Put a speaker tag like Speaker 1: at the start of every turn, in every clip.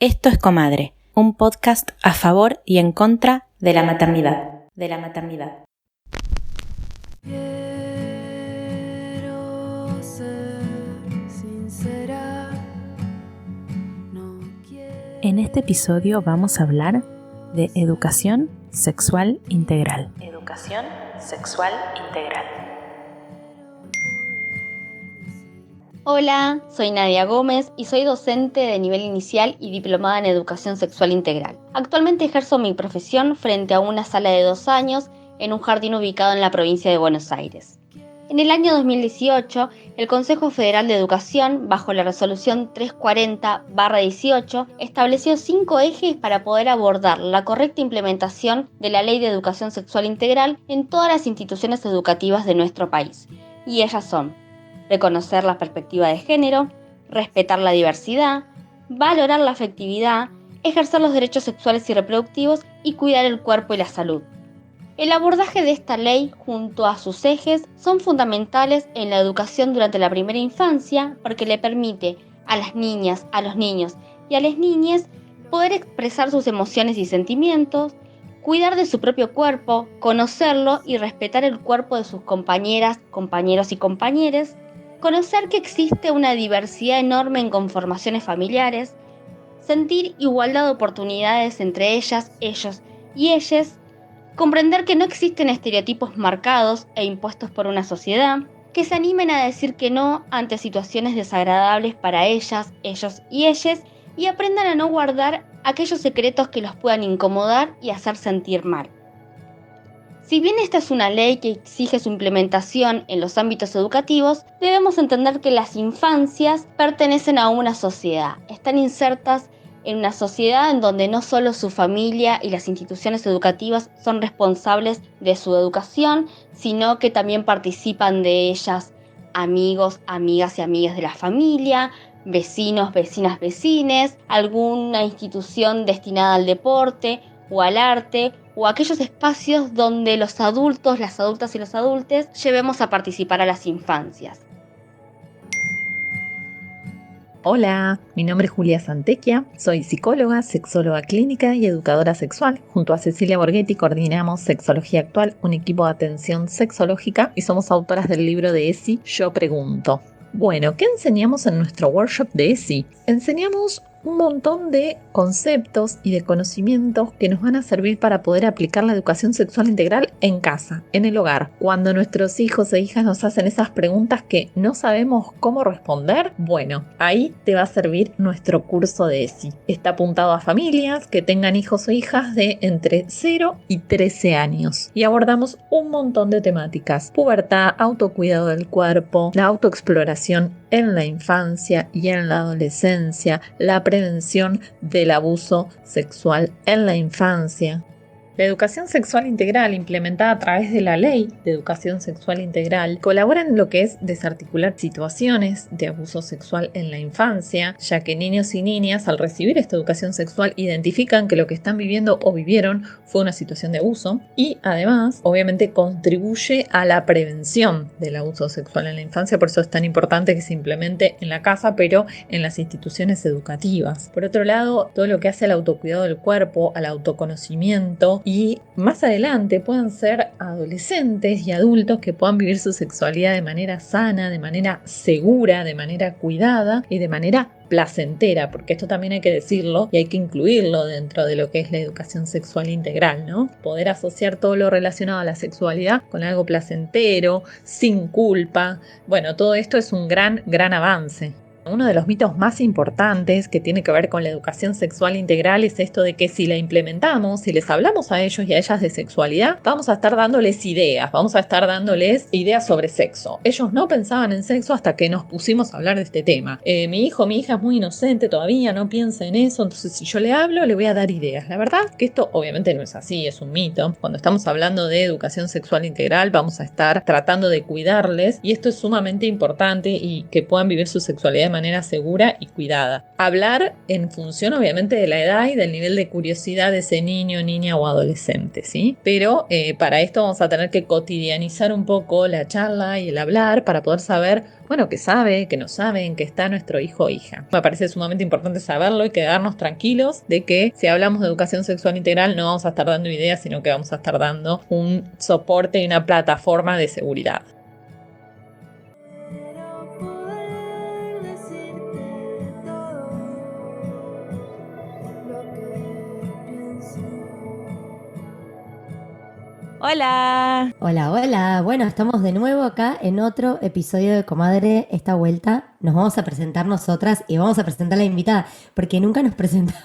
Speaker 1: Esto es Comadre, un podcast a favor y en contra de la maternidad.
Speaker 2: Quiero ser sincera, no quiero...
Speaker 1: En este episodio vamos a hablar de educación sexual integral. Educación sexual integral.
Speaker 3: Hola, soy Nadia Gómez y soy docente de nivel inicial y diplomada en educación sexual integral. Actualmente ejerzo mi profesión frente a una sala de 2 años en un jardín ubicado en la provincia de Buenos Aires. En el año 2018, el Consejo Federal de Educación, bajo la resolución 340/18, estableció 5 ejes para poder abordar la correcta implementación de la Ley de Educación Sexual Integral en todas las instituciones educativas de nuestro país. Y ellas son: reconocer la perspectiva de género, respetar la diversidad, valorar la afectividad, ejercer los derechos sexuales y reproductivos y cuidar el cuerpo y la salud. El abordaje de esta ley, junto a sus ejes, son fundamentales en la educación durante la primera infancia porque le permite a las niñas, a los niños y a las niñas poder expresar sus emociones y sentimientos, cuidar de su propio cuerpo, conocerlo y respetar el cuerpo de sus compañeras, compañeros y compañeres, conocer que existe una diversidad enorme en conformaciones familiares, sentir igualdad de oportunidades entre ellas, ellos y ellas, comprender que no existen estereotipos marcados e impuestos por una sociedad, que se animen a decir que no ante situaciones desagradables para ellas, ellos y ellas, y aprendan a no guardar aquellos secretos que los puedan incomodar y hacer sentir mal. Si bien esta es una ley que exige su implementación en los ámbitos educativos, debemos entender que las infancias pertenecen a una sociedad, están insertas en una sociedad en donde no solo su familia y las instituciones educativas son responsables de su educación, sino que también participan de ellas amigos, amigas y amigas de la familia, vecinos, vecinas, vecines, alguna institución destinada al deporte o al arte, o aquellos espacios donde los adultos, las adultas y los adultos llevemos a participar a las infancias.
Speaker 4: Hola, mi nombre es Julia Santequia, soy psicóloga, sexóloga clínica y educadora sexual. Junto a Cecilia Borghetti coordinamos Sexología Actual, un equipo de atención sexológica, y somos autoras del libro de ESI, Yo Pregunto. Bueno, ¿qué enseñamos en nuestro workshop de ESI? Enseñamos un montón de conceptos y de conocimientos que nos van a servir para poder aplicar la educación sexual integral en casa, en el hogar. Cuando nuestros hijos e hijas nos hacen esas preguntas que no sabemos cómo responder, bueno, ahí te va a servir nuestro curso de ESI. Está apuntado a familias que tengan hijos o hijas de entre 0 y 13 años. Y abordamos un montón de temáticas: pubertad, autocuidado del cuerpo, la autoexploración en la infancia y en la adolescencia, la prevención del abuso sexual en la infancia. La educación sexual integral, implementada a través de la Ley de Educación Sexual Integral, colabora en lo que es desarticular situaciones de abuso sexual en la infancia, ya que niños y niñas, al recibir esta educación sexual, identifican que lo que están viviendo o vivieron fue una situación de abuso, y además, obviamente, contribuye a la prevención del abuso sexual en la infancia. Por eso es tan importante que se implemente en la casa, pero en las instituciones educativas. Por otro lado, todo lo que hace al autocuidado del cuerpo, al autoconocimiento, y más adelante puedan ser adolescentes y adultos que puedan vivir su sexualidad de manera sana, de manera segura, de manera cuidada y de manera placentera, porque esto también hay que decirlo y hay que incluirlo dentro de lo que es la educación sexual integral, ¿no? Poder asociar todo lo relacionado a la sexualidad con algo placentero, sin culpa. Bueno, todo esto es un gran avance. Uno de los mitos más importantes que tiene que ver con la educación sexual integral es esto de que si la implementamos, si les hablamos a ellos y a ellas de sexualidad, vamos a estar dándoles ideas, sobre sexo. Ellos no pensaban en sexo hasta que nos pusimos a hablar de este tema. Mi hijo, mi hija es muy inocente todavía, no piensa en eso, entonces si yo le hablo, le voy a dar ideas. La verdad que esto obviamente no es así, es un mito. Cuando estamos hablando de educación sexual integral, vamos a estar tratando de cuidarles, y esto es sumamente importante, y que puedan vivir su sexualidad de manera segura y cuidada. Hablar en función obviamente de la edad y del nivel de curiosidad de ese niño, niña o adolescente, ¿sí? Pero para esto vamos a tener que cotidianizar un poco la charla y el hablar para poder saber, bueno, qué sabe, qué no sabe, en qué está nuestro hijo o hija. Me parece sumamente importante saberlo y quedarnos tranquilos de que si hablamos de educación sexual integral no vamos a estar dando ideas, sino que vamos a estar dando un soporte y una plataforma de seguridad.
Speaker 2: Quiero poder decirte todo lo que pienso.
Speaker 1: Hola.
Speaker 5: Hola, hola. Bueno, estamos de nuevo acá en otro episodio de Comadre. Esta vuelta nos vamos a presentar nosotras y vamos a presentar a la invitada, porque nunca nos presentamos.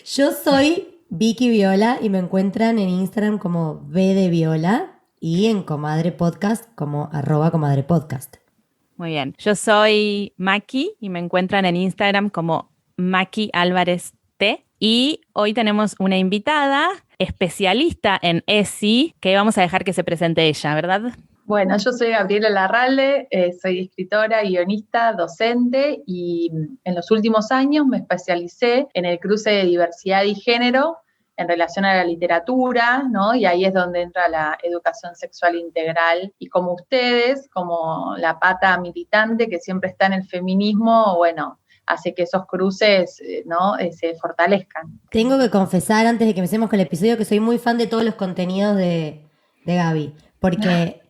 Speaker 5: Yo soy Vicky Viola y me encuentran en Instagram como V de Viola y en Comadre Podcast como @comadrepodcast.
Speaker 1: Muy bien. Yo soy Maki y me encuentran en Instagram como Maki Álvarez T. Y hoy tenemos una invitada especialista en ESI que vamos a dejar que se presente ella, ¿verdad?
Speaker 6: Bueno, yo soy Gabriela Larralde, soy escritora, guionista, docente y en los últimos años me especialicé en el cruce de diversidad y género en relación a la literatura, ¿no? Y ahí es donde entra la educación sexual integral. Y como ustedes, como la pata militante que siempre está en el feminismo, bueno, hace que esos cruces, ¿no? Se fortalezcan.
Speaker 5: Tengo que confesar antes de que empecemos con el episodio que soy muy fan de todos los contenidos de Gaby, porque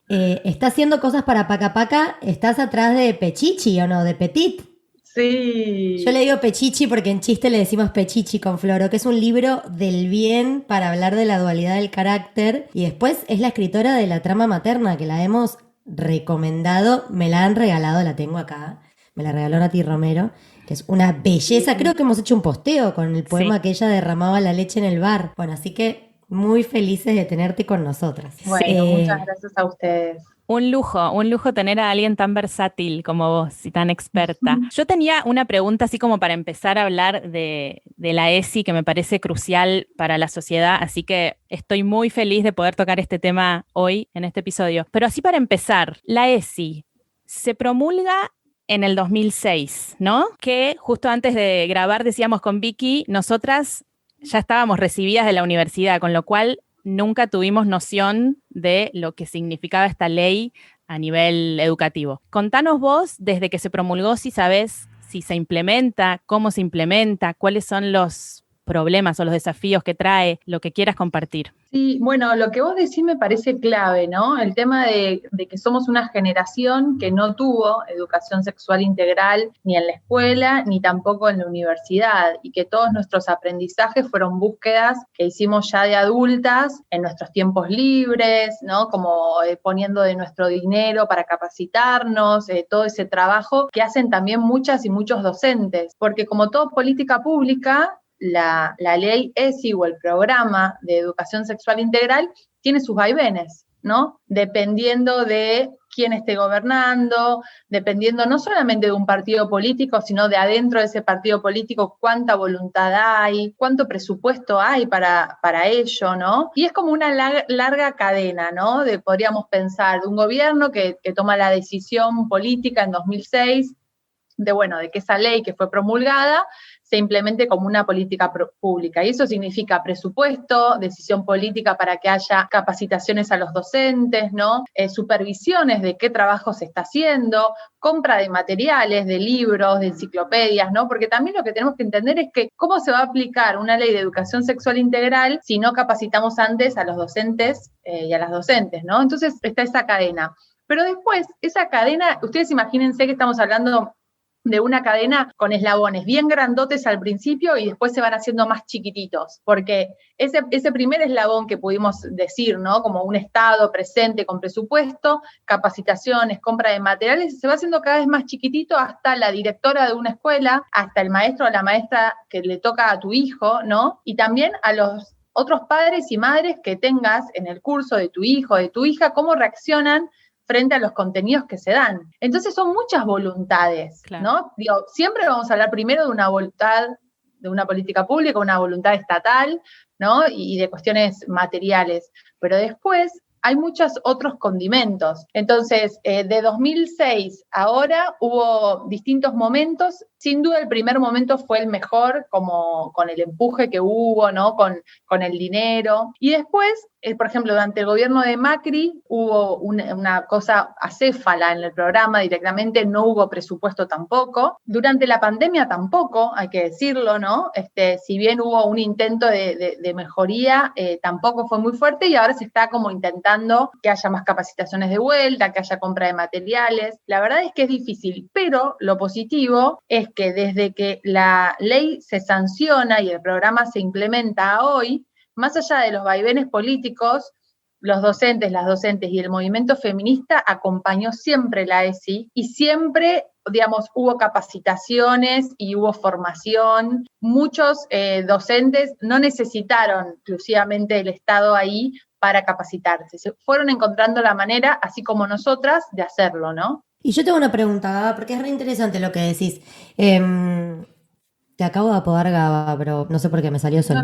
Speaker 5: está haciendo cosas para Paca Paca. ¿Estás atrás de Pechichi o no? De Petit.
Speaker 6: Sí.
Speaker 5: Yo le digo Pechichi porque en chiste le decimos Pechichi con Floro, que es un libro del bien para hablar de la dualidad del carácter. Y después es la escritora de La trama materna, que la hemos recomendado, me la han regalado, la tengo acá. Me la regaló Nati Romero, que es una belleza. Creo que hemos hecho un posteo con el poema
Speaker 1: Sí.
Speaker 5: que ella derramaba la leche en el bar. Bueno, así que muy felices de tenerte con nosotras.
Speaker 6: Bueno, muchas gracias a ustedes.
Speaker 1: Un lujo tener a alguien tan versátil como vos y tan experta. Yo tenía una pregunta así como para empezar a hablar de la ESI que me parece crucial para la sociedad, así que estoy muy feliz de poder tocar este tema hoy en este episodio. Pero así para empezar, la ESI se promulga en el 2006, ¿no? Que justo antes de grabar decíamos con Vicky, nosotras ya estábamos recibidas de la universidad, con lo cual nunca tuvimos noción de lo que significaba esta ley a nivel educativo. Contanos vos, desde que se promulgó, si sabés si se implementa, cómo se implementa, cuáles son los problemas o los desafíos que trae, lo que quieras compartir.
Speaker 6: Sí, bueno, lo que vos decís me parece clave, ¿no? El tema de que somos una generación que no tuvo educación sexual integral ni en la escuela, ni tampoco en la universidad, y que todos nuestros aprendizajes fueron búsquedas que hicimos ya de adultas en nuestros tiempos libres, ¿no? Como poniendo de nuestro dinero para capacitarnos, todo ese trabajo que hacen también muchas y muchos docentes, porque como todo política pública, la ley ESI o el programa de educación sexual integral tiene sus vaivenes, ¿no? Dependiendo de quién esté gobernando, dependiendo no solamente de un partido político, sino de adentro de ese partido político, cuánta voluntad hay, cuánto presupuesto hay para ello, ¿no? Y es como una larga cadena, ¿no? Podríamos pensar de un gobierno que toma la decisión política en 2006 de que esa ley que fue promulgada se implemente como una política pública. Y eso significa presupuesto, decisión política para que haya capacitaciones a los docentes, ¿no? Supervisiones de qué trabajo se está haciendo, compra de materiales, de libros, de enciclopedias, ¿no? Porque también lo que tenemos que entender es que cómo se va a aplicar una ley de educación sexual integral si no capacitamos antes a los docentes y a las docentes, ¿no? Entonces está esa cadena. Pero después, esa cadena, ustedes imagínense que estamos hablando de una cadena con eslabones bien grandotes al principio y después se van haciendo más chiquititos, porque ese primer eslabón que pudimos decir, ¿no? Como un Estado presente con presupuesto, capacitaciones, compra de materiales, se va haciendo cada vez más chiquitito hasta la directora de una escuela, hasta el maestro o la maestra que le toca a tu hijo, ¿no? Y también a los otros padres y madres que tengas en el curso de tu hijo, de tu hija, cómo reaccionan frente a los contenidos que se dan. Entonces son muchas voluntades, claro, ¿no? Digo, siempre vamos a hablar primero de una voluntad, de una política pública, una voluntad estatal, ¿no? Y de cuestiones materiales. Pero después hay muchos otros condimentos. Entonces, de 2006 a ahora hubo distintos momentos. Sin duda el primer momento fue el mejor, como con el empuje que hubo, ¿no? Con el dinero. Y después, por ejemplo, durante el gobierno de Macri hubo una cosa acéfala en el programa directamente, no hubo presupuesto tampoco. Durante la pandemia tampoco, hay que decirlo, ¿no? Si bien hubo un intento de mejoría, tampoco fue muy fuerte y ahora se está como intentando que haya más capacitaciones de vuelta, que haya compra de materiales. La verdad es que es difícil, pero lo positivo es que desde que la ley se sanciona y el programa se implementa a hoy, más allá de los vaivenes políticos, los docentes, las docentes y el movimiento feminista acompañó siempre la ESI y siempre, digamos, hubo capacitaciones y hubo formación. Muchos docentes no necesitaron exclusivamente el Estado ahí para capacitarse. Se fueron encontrando la manera, así como nosotras, de hacerlo, ¿no?
Speaker 5: Y yo tengo una pregunta, porque es re interesante lo que decís. Te acabo de apodar Gaba, pero no sé por qué me salió solo.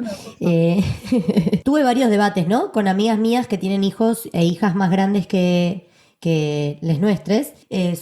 Speaker 5: Tuve varios debates, ¿no? Con amigas mías que tienen hijos e hijas más grandes que les nuestres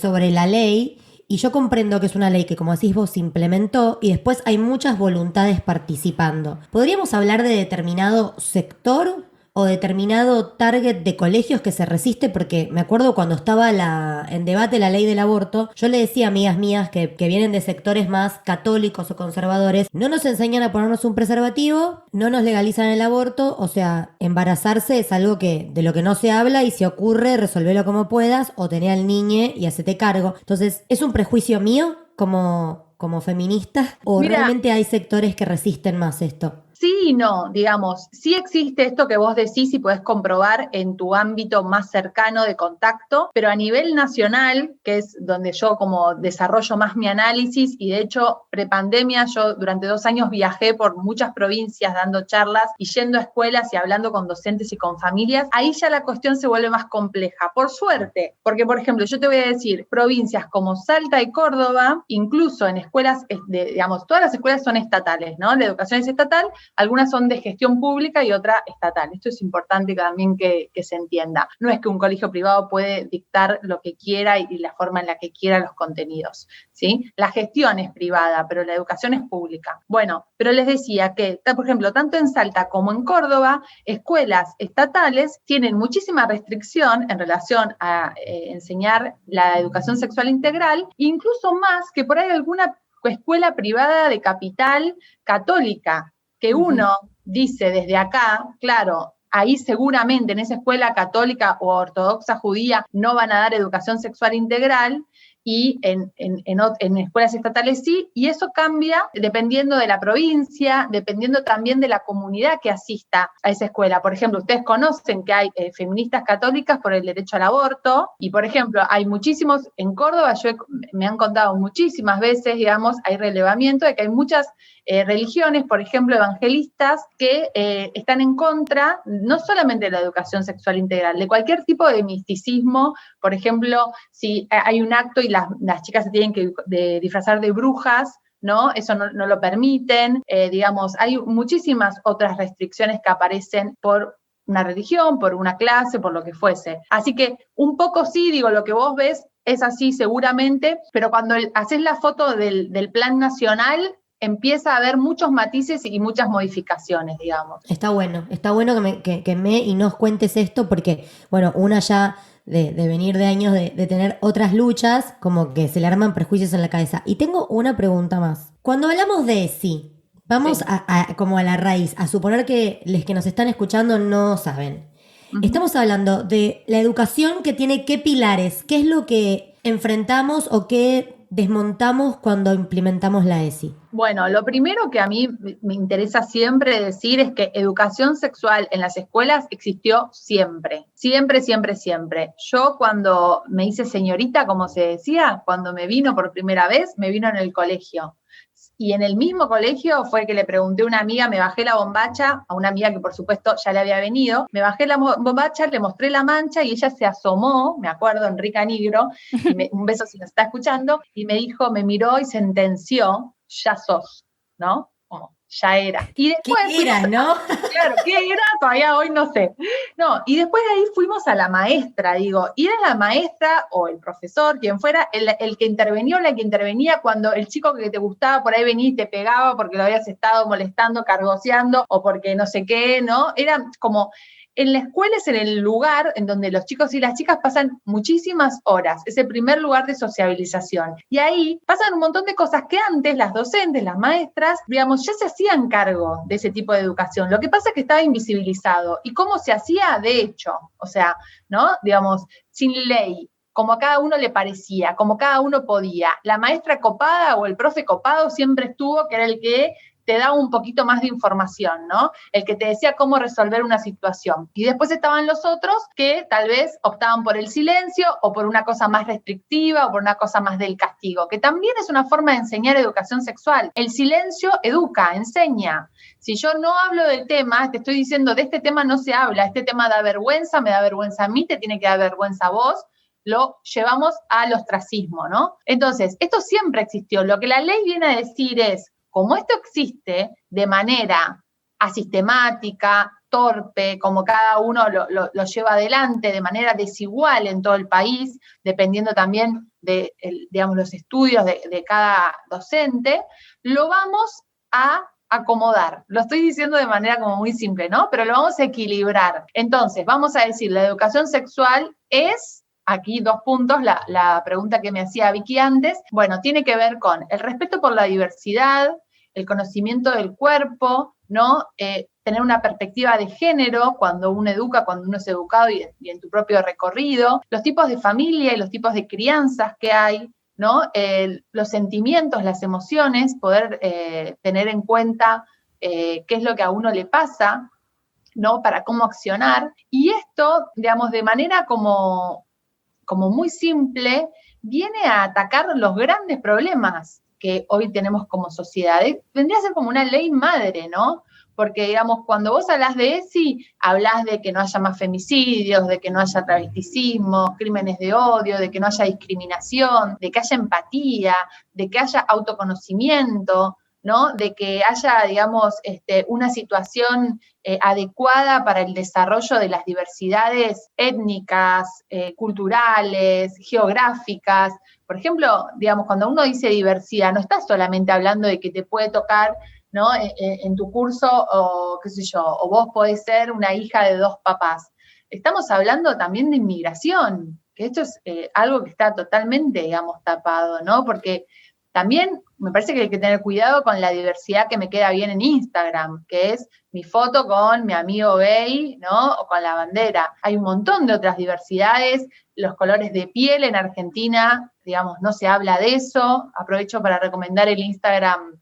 Speaker 5: sobre la ley. Y yo comprendo que es una ley que, como decís vos, se implementó y después hay muchas voluntades participando. ¿Podríamos hablar de determinado sector o determinado target de colegios que se resiste? Porque me acuerdo cuando estaba en debate la ley del aborto, yo le decía a amigas mías que vienen de sectores más católicos o conservadores, no nos enseñan a ponernos un preservativo, no nos legalizan el aborto, o sea, embarazarse es algo de lo que no se habla y si ocurre, resolverlo como puedas o tener al niño y hacete cargo. Entonces, ¿es un prejuicio mío como feminista o
Speaker 6: Mira,
Speaker 5: realmente hay sectores que resisten más esto?
Speaker 6: Sí y no, digamos, sí existe esto que vos decís y podés comprobar en tu ámbito más cercano de contacto, pero a nivel nacional, que es donde yo como desarrollo más mi análisis, y de hecho, prepandemia, yo durante 2 años viajé por muchas provincias dando charlas y yendo a escuelas y hablando con docentes y con familias, ahí ya la cuestión se vuelve más compleja, por suerte, porque por ejemplo, yo te voy a decir, provincias como Salta y Córdoba, incluso en escuelas, digamos, todas las escuelas son estatales, ¿no? La educación es estatal, algunas son de gestión pública y otra estatal. Esto es importante también que se entienda. No es que un colegio privado puede dictar lo que quiera y la forma en la que quiera los contenidos, ¿sí? La gestión es privada, pero la educación es pública. Bueno, pero les decía que, por ejemplo, tanto en Salta como en Córdoba, escuelas estatales tienen muchísima restricción en relación a enseñar la educación sexual integral, incluso más que por ahí alguna escuela privada de capital católica, que uno dice desde acá, claro, ahí seguramente en esa escuela católica o ortodoxa judía no van a dar educación sexual integral y en escuelas estatales sí, y eso cambia dependiendo de la provincia, dependiendo también de la comunidad que asista a esa escuela. Por ejemplo, ustedes conocen que hay feministas católicas por el derecho al aborto, y por ejemplo, hay muchísimos, en Córdoba me han contado muchísimas veces, digamos, hay relevamiento de que hay muchas religiones, por ejemplo, evangelistas, que están en contra no solamente de la educación sexual integral, de cualquier tipo de misticismo. Por ejemplo, si hay un acto y las chicas se tienen que disfrazar de brujas, ¿no? Eso no lo permiten. Digamos, hay muchísimas otras restricciones que aparecen por una religión, por una clase, por lo que fuese. Así que un poco sí, digo, lo que vos ves es así seguramente, pero cuando haces la foto del plan nacional, empieza a haber muchos matices y muchas modificaciones, digamos.
Speaker 5: Está bueno que y nos cuentes esto porque, bueno, una ya de venir de años de tener otras luchas, como que se le arman prejuicios en la cabeza. Y tengo una pregunta más. Cuando hablamos de ESI, vamos
Speaker 6: Sí.
Speaker 5: como a la raíz, a suponer que los que nos están escuchando no saben. Estamos hablando de la educación que tiene qué pilares, qué es lo que enfrentamos o qué desmontamos cuando implementamos la ESI.
Speaker 6: Bueno, lo primero que a mí me interesa siempre decir es que educación sexual en las escuelas existió siempre, siempre, siempre, siempre. Yo cuando me hice señorita, como se decía, cuando me vino por primera vez, me vino en el colegio. Y en el mismo colegio fue que le pregunté a una amiga, me bajé la bombacha, a una amiga que por supuesto ya le había venido, me bajé la bombacha, le mostré la mancha y ella se asomó, me acuerdo, Enrica Nigro, un beso si nos está escuchando, y me dijo, me miró y sentenció, ya sos, ¿no? como ya era. Y después
Speaker 5: ¿Qué era, no?
Speaker 6: claro, ¿qué era? Todavía hoy no sé. No, y después de ahí fuimos a la maestra, digo, y era la maestra o el profesor, quien fuera, el que intervenía o la que intervenía cuando el chico que te gustaba por ahí venía y te pegaba porque lo habías estado molestando, cargoseando, o porque no sé qué, ¿no? Era como... En la escuela es en el lugar en donde los chicos y las chicas pasan muchísimas horas, es el primer lugar de sociabilización. Y ahí pasan un montón de cosas que antes las docentes, las maestras, digamos, ya se hacían cargo de ese tipo de educación. Lo que pasa es que estaba invisibilizado. ¿Y cómo se hacía? De hecho, o sea, ¿no? Digamos, sin ley, como a cada uno le parecía, como cada uno podía. La maestra copada o el profe copado siempre estuvo, que era el que te daba un poquito más de información, ¿no? El que te decía cómo resolver una situación. Y después estaban los otros que tal vez optaban por el silencio o por una cosa más restrictiva o por una cosa más del castigo, que también es una forma de enseñar educación sexual. El silencio educa, enseña. Si yo no hablo del tema, te estoy diciendo, de este tema no se habla, este tema da vergüenza, me da vergüenza a mí, te tiene que dar vergüenza a vos, lo llevamos al ostracismo, ¿no? Entonces, esto siempre existió. Lo que la ley viene a decir es, como esto existe de manera asistemática, torpe, como cada uno lo lleva adelante de manera desigual en todo el país, dependiendo también de, digamos, los estudios de cada docente, lo vamos a acomodar. Lo estoy diciendo de manera como muy simple, ¿no? Pero lo vamos a equilibrar. Entonces, vamos a decir, la educación sexual es... Aquí 2 puntos, la pregunta que me hacía Vicky antes, bueno, tiene que ver con el respeto por la diversidad, el conocimiento del cuerpo, ¿no? Tener una perspectiva de género cuando uno educa, cuando uno es educado y en tu propio recorrido, los tipos de familia y los tipos de crianzas que hay, ¿no? Los sentimientos, las emociones, poder tener en cuenta qué es lo que a uno le pasa, ¿no? Para cómo accionar. Y esto, digamos, de manera como muy simple, viene a atacar los grandes problemas que hoy tenemos como sociedad. Vendría a ser como una ley madre, ¿no? Porque, digamos, cuando vos hablas de ESI, hablas de que no haya más femicidios, de que no haya travesticismo, crímenes de odio, de que no haya discriminación, de que haya empatía, de que haya autoconocimiento, ¿no? De que haya, digamos, una situación adecuada para el desarrollo de las diversidades étnicas, culturales, geográficas. Por ejemplo, digamos, cuando uno dice diversidad, no está solamente hablando de que te puede tocar, ¿no? En tu curso, o qué sé yo, o vos podés ser una hija de 2 papás. Estamos hablando también de inmigración, que esto es algo que está totalmente, digamos, tapado, ¿no? Porque también me parece que hay que tener cuidado con la diversidad que me queda bien en Instagram, que es mi foto con mi amigo gay, ¿no? O con la bandera. Hay un montón de otras diversidades, los colores de piel en Argentina, digamos, no se habla de eso. Aprovecho para recomendar el Instagram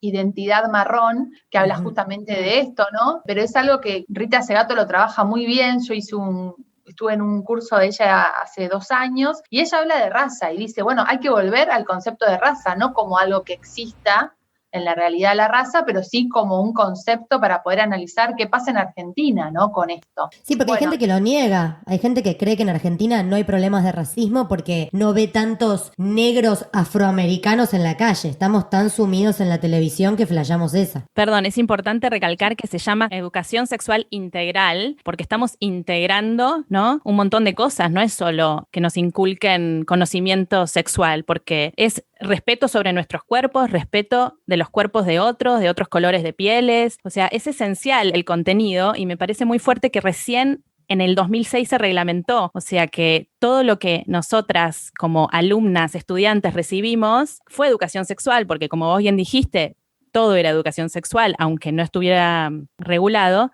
Speaker 6: Identidad Marrón, que habla justamente de esto, ¿no? Pero es algo que Rita Segato lo trabaja muy bien. Yo estuve en un curso de ella hace 2 años, y ella habla de raza y dice, bueno, hay que volver al concepto de raza, no como algo que exista en la realidad la raza, pero sí como un concepto para poder analizar qué pasa en Argentina, ¿no? Con esto.
Speaker 5: Sí, porque hay
Speaker 6: Bueno,
Speaker 5: gente que lo niega. Hay gente que cree que en Argentina no hay problemas de racismo porque no ve tantos negros afroamericanos en la calle. Estamos tan sumidos en la televisión que flasheamos esa.
Speaker 1: Perdón, es importante recalcar que se llama educación sexual integral porque estamos integrando, ¿no? Un montón de cosas, no es solo que nos inculquen conocimiento sexual, porque es respeto sobre nuestros cuerpos, respeto de los cuerpos de otros colores de pieles. O sea, es esencial el contenido y me parece muy fuerte que recién en el 2006 se reglamentó. O sea que todo lo que nosotras como alumnas, estudiantes recibimos fue educación sexual, porque como vos bien dijiste, todo era educación sexual, aunque no estuviera regulado.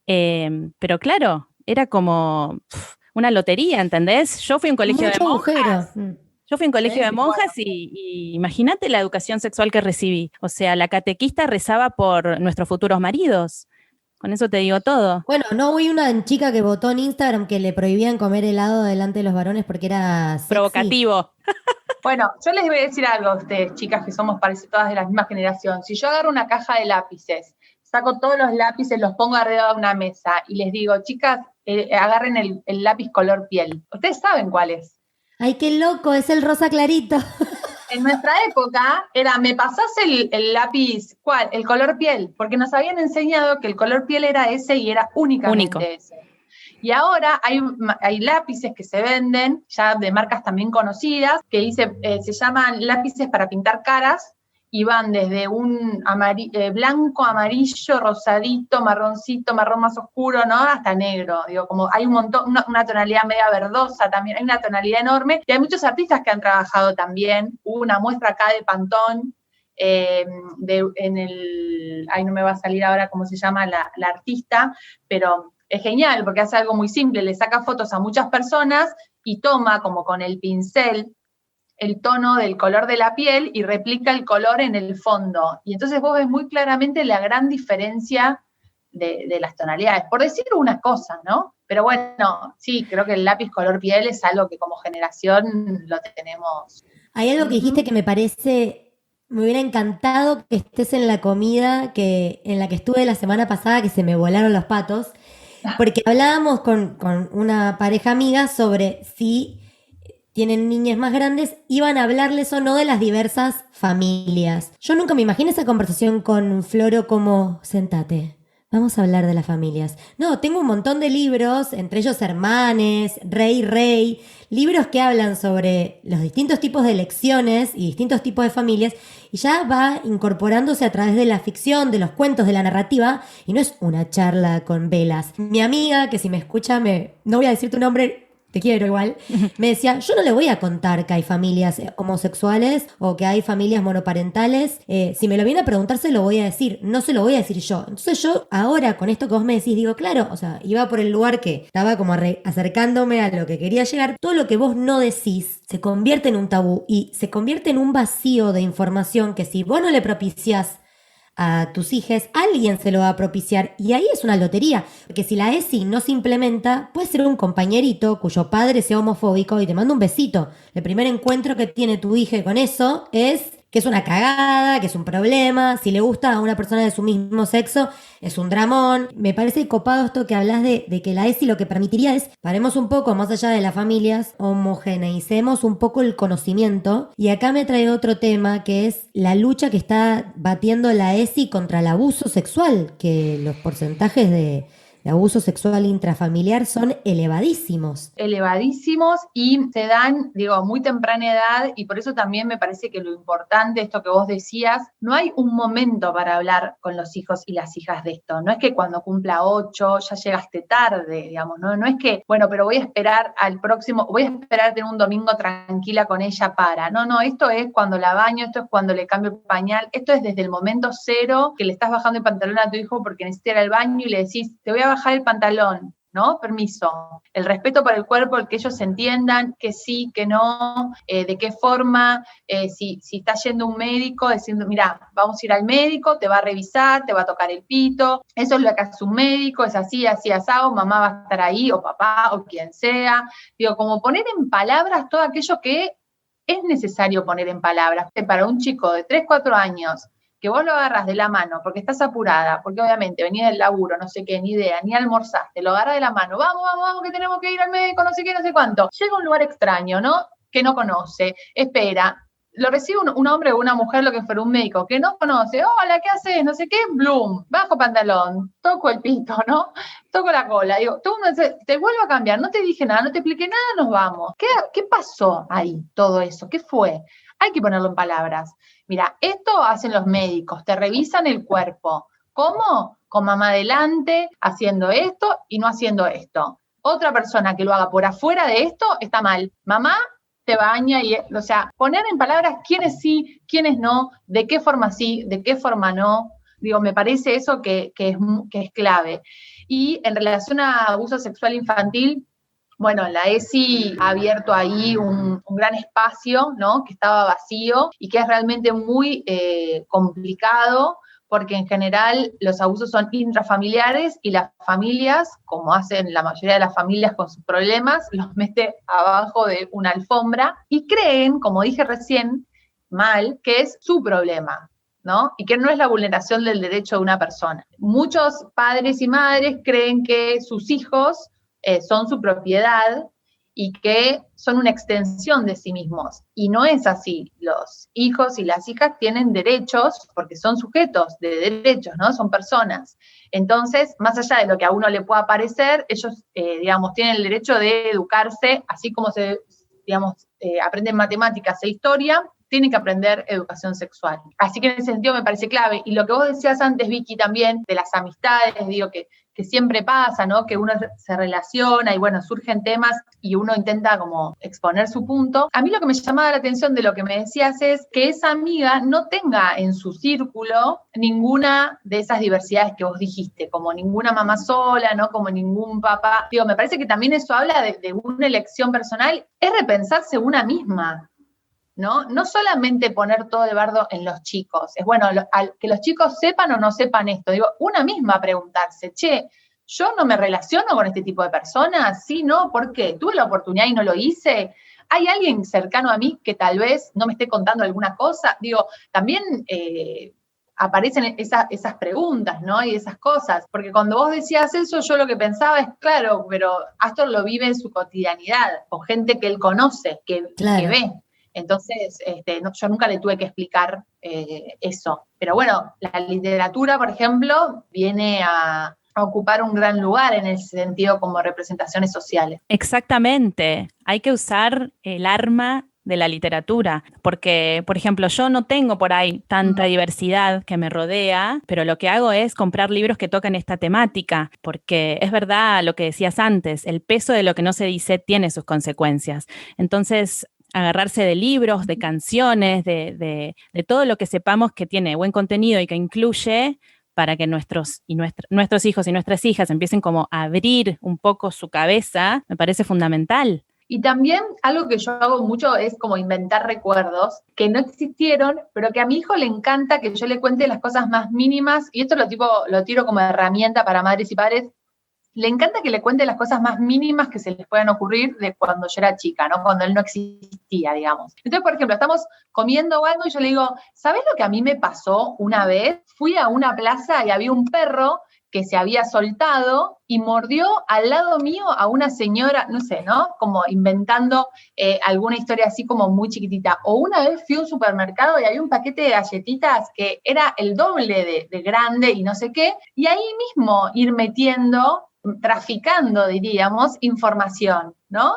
Speaker 1: Pero claro, era como una lotería, ¿entendés? Yo fui a un colegio de
Speaker 5: Mucho
Speaker 1: monjas.
Speaker 5: agujero.
Speaker 1: Yo fui a un colegio
Speaker 6: Sí,
Speaker 1: de monjas y imagínate la educación sexual que recibí. O sea, la catequista rezaba por nuestros futuros maridos. Con eso te digo todo.
Speaker 5: Bueno, no hubo una chica que votó en Instagram que le prohibían comer helado delante de los varones porque era sexy.
Speaker 1: Provocativo.
Speaker 6: Bueno, yo les voy a decir algo a ustedes, chicas, que somos, parece, todas de la misma generación. Si yo agarro una caja de lápices, saco todos los lápices, los pongo arriba de una mesa y les digo, chicas, agarren el lápiz color piel. Ustedes saben cuál es.
Speaker 5: Ay, qué loco, es el rosa clarito.
Speaker 6: En nuestra época era, ¿me pasás el lápiz? ¿Cuál? El color piel, porque nos habían enseñado que el color piel era ese y era únicamente
Speaker 1: Único.
Speaker 6: ese. Y ahora hay lápices que se venden, ya de marcas también conocidas, que se llaman lápices para pintar caras, y van desde un blanco, amarillo, rosadito, marroncito, marrón más oscuro, ¿no? Hasta negro. Digo, como hay un montón, una tonalidad media verdosa también, hay una tonalidad enorme, y hay muchos artistas que han trabajado también. Hubo una muestra acá de Pantón, ay, no me va a salir ahora cómo se llama la artista, pero es genial porque hace algo muy simple, le saca fotos a muchas personas y toma como con el pincel el tono del color de la piel y replica el color en el fondo. Y entonces vos ves muy claramente la gran diferencia de las tonalidades. Por decir una cosa, ¿no? Pero bueno, sí, creo que el lápiz color piel es algo que como generación lo tenemos.
Speaker 5: Hay algo que dijiste que me hubiera encantado que estés en la comida en la que estuve la semana pasada, que se me volaron los patos, porque hablábamos con una pareja amiga sobre si tienen niñas más grandes, iban a hablarles o no de las diversas familias. Yo nunca me imaginé esa conversación con Floro como, sentate, vamos a hablar de las familias. No, tengo un montón de libros, entre ellos Hermanes, Rey, libros que hablan sobre los distintos tipos de elecciones y distintos tipos de familias, y ya va incorporándose a través de la ficción, de los cuentos, de la narrativa, y no es una charla con velas. Mi amiga, que si me escucha, no voy a decir tu nombre, te quiero igual, me decía, yo no le voy a contar que hay familias homosexuales o que hay familias monoparentales. Si me lo viene a preguntar, se lo voy a decir, no se lo voy a decir yo. Entonces yo ahora, con esto que vos me decís, digo, claro, o sea, iba por el lugar que estaba como acercándome a lo que quería llegar. Todo lo que vos no decís se convierte en un tabú y se convierte en un vacío de información que si vos no le propiciás a tus hijos, alguien se lo va a propiciar, y ahí es una lotería, porque si la ESI no se implementa, puede ser un compañerito cuyo padre sea homofóbico y te manda un besito. El primer encuentro que tiene tu hija con eso es que es una cagada, que es un problema. Si le gusta a una persona de su mismo sexo, es un dramón. Me parece copado esto que hablas de que la ESI lo que permitiría es, paremos un poco más allá de las familias, homogeneicemos un poco el conocimiento. Y acá me trae otro tema, que es la lucha que está batiendo la ESI contra el abuso sexual, que los porcentajes de abuso sexual intrafamiliar son elevadísimos.
Speaker 6: Elevadísimos, y se dan, digo, a muy temprana edad, y por eso también me parece que lo importante, esto que vos decías, no hay un momento para hablar con los hijos y las hijas de esto. No es que cuando cumpla 8 ya llegaste tarde, digamos, no es que, bueno, pero voy a esperar al próximo, voy a esperar a tener un domingo tranquila con ella para. No, esto es cuando la baño, esto es cuando le cambio el pañal, esto es desde el momento cero que le estás bajando el pantalón a tu hijo porque necesita ir al baño y le decís, te voy a bajar el pantalón, ¿no? Permiso. El respeto por el cuerpo, el que ellos entiendan que sí, que no, de qué forma, si está yendo un médico, diciendo, mira, vamos a ir al médico, te va a revisar, te va a tocar el pito, eso es lo que hace un médico, es así, asado, mamá va a estar ahí, o papá, o quien sea. Digo, como poner en palabras todo aquello que es necesario poner en palabras. Para un chico de 3, 4 años, que vos lo agarras de la mano porque estás apurada, porque obviamente venís del laburo, no sé qué, ni idea, ni almorzaste, lo agarras de la mano, vamos, que tenemos que ir al médico, no sé qué, no sé cuánto. Llega a un lugar extraño, ¿no? Que no conoce, espera, lo recibe un hombre o una mujer, lo que fuera, un médico, que no conoce, hola, ¿qué haces? No sé qué, bloom, bajo pantalón, toco el pito, ¿no? Toco la cola, digo, te vuelvo a cambiar, no te dije nada, no te expliqué nada, nos vamos. ¿Qué pasó ahí, todo eso? ¿Qué fue? Hay que ponerlo en palabras. Mira, esto hacen los médicos, te revisan el cuerpo. ¿Cómo? Con mamá adelante, haciendo esto y no haciendo esto. Otra persona que lo haga por afuera de esto está mal. Mamá te baña o sea, poner en palabras quiénes sí, quiénes no, de qué forma sí, de qué forma no. Digo, me parece eso que es clave. Y en relación a abuso sexual infantil, bueno, la ESI ha abierto ahí un gran espacio, ¿no? Que estaba vacío y que es realmente muy complicado, porque en general los abusos son intrafamiliares y las familias, como hacen la mayoría de las familias con sus problemas, los mete abajo de una alfombra y creen, como dije recién, mal, que es su problema, ¿no? Y que no es la vulneración del derecho de una persona. Muchos padres y madres creen que sus hijos son su propiedad y que son una extensión de sí mismos. Y no es así. Los hijos y las hijas tienen derechos porque son sujetos de derechos, ¿no? Son personas. Entonces, más allá de lo que a uno le pueda parecer, ellos, digamos, tienen el derecho de educarse, así como aprenden matemáticas e historia, tienen que aprender educación sexual. Así que en ese sentido me parece clave. Y lo que vos decías antes, Vicky, también de las amistades, digo que siempre pasa, ¿no? Que uno se relaciona y bueno, surgen temas y uno intenta como exponer su punto. A mí lo que me llamaba la atención de lo que me decías es que esa amiga no tenga en su círculo ninguna de esas diversidades que vos dijiste, como ninguna mamá sola, ¿no? Como ningún papá. Digo, me parece que también eso habla de una elección personal, es repensarse una misma, ¿no? No solamente poner todo el bardo en los chicos, es bueno, que los chicos sepan o no sepan esto, digo, una misma preguntarse, che, ¿yo no me relaciono con este tipo de personas? Sí, no, ¿por qué? ¿Tuve la oportunidad y no lo hice? ¿Hay alguien cercano a mí que tal vez no me esté contando alguna cosa? Digo, también aparecen esas preguntas, ¿no? Y esas cosas, porque cuando vos decías eso, yo lo que pensaba es, claro, pero Astor lo vive en su cotidianidad, con gente que él conoce, que ve. Entonces, yo nunca le tuve que explicar eso. Pero bueno, la literatura, por ejemplo, viene a ocupar un gran lugar en ese sentido como representaciones sociales.
Speaker 1: Exactamente. Hay que usar el arma de la literatura, porque, por ejemplo, yo no tengo por ahí tanta diversidad que me rodea, pero lo que hago es comprar libros que tocan esta temática, porque es verdad lo que decías antes, el peso de lo que no se dice tiene sus consecuencias. Entonces, agarrarse de libros, de canciones, de todo lo que sepamos que tiene buen contenido y que incluye para que nuestros hijos y nuestras hijas empiecen como a abrir un poco su cabeza, me parece fundamental.
Speaker 6: Y también algo que yo hago mucho es como inventar recuerdos que no existieron, pero que a mi hijo le encanta que yo le cuente las cosas más mínimas, y esto lo tiro como herramienta para madres y padres. Le encanta que le cuente las cosas más mínimas que se les puedan ocurrir de cuando yo era chica, ¿no? Cuando él no existía, digamos. Entonces, por ejemplo, estamos comiendo algo y yo le digo, ¿sabés lo que a mí me pasó una vez? Fui a una plaza y había un perro que se había soltado y mordió al lado mío a una señora, no sé, ¿no? Como inventando alguna historia así como muy chiquitita. O una vez fui a un supermercado y había un paquete de galletitas que era el doble de grande y no sé qué, y ahí mismo ir metiendo, traficando, diríamos, información, ¿no?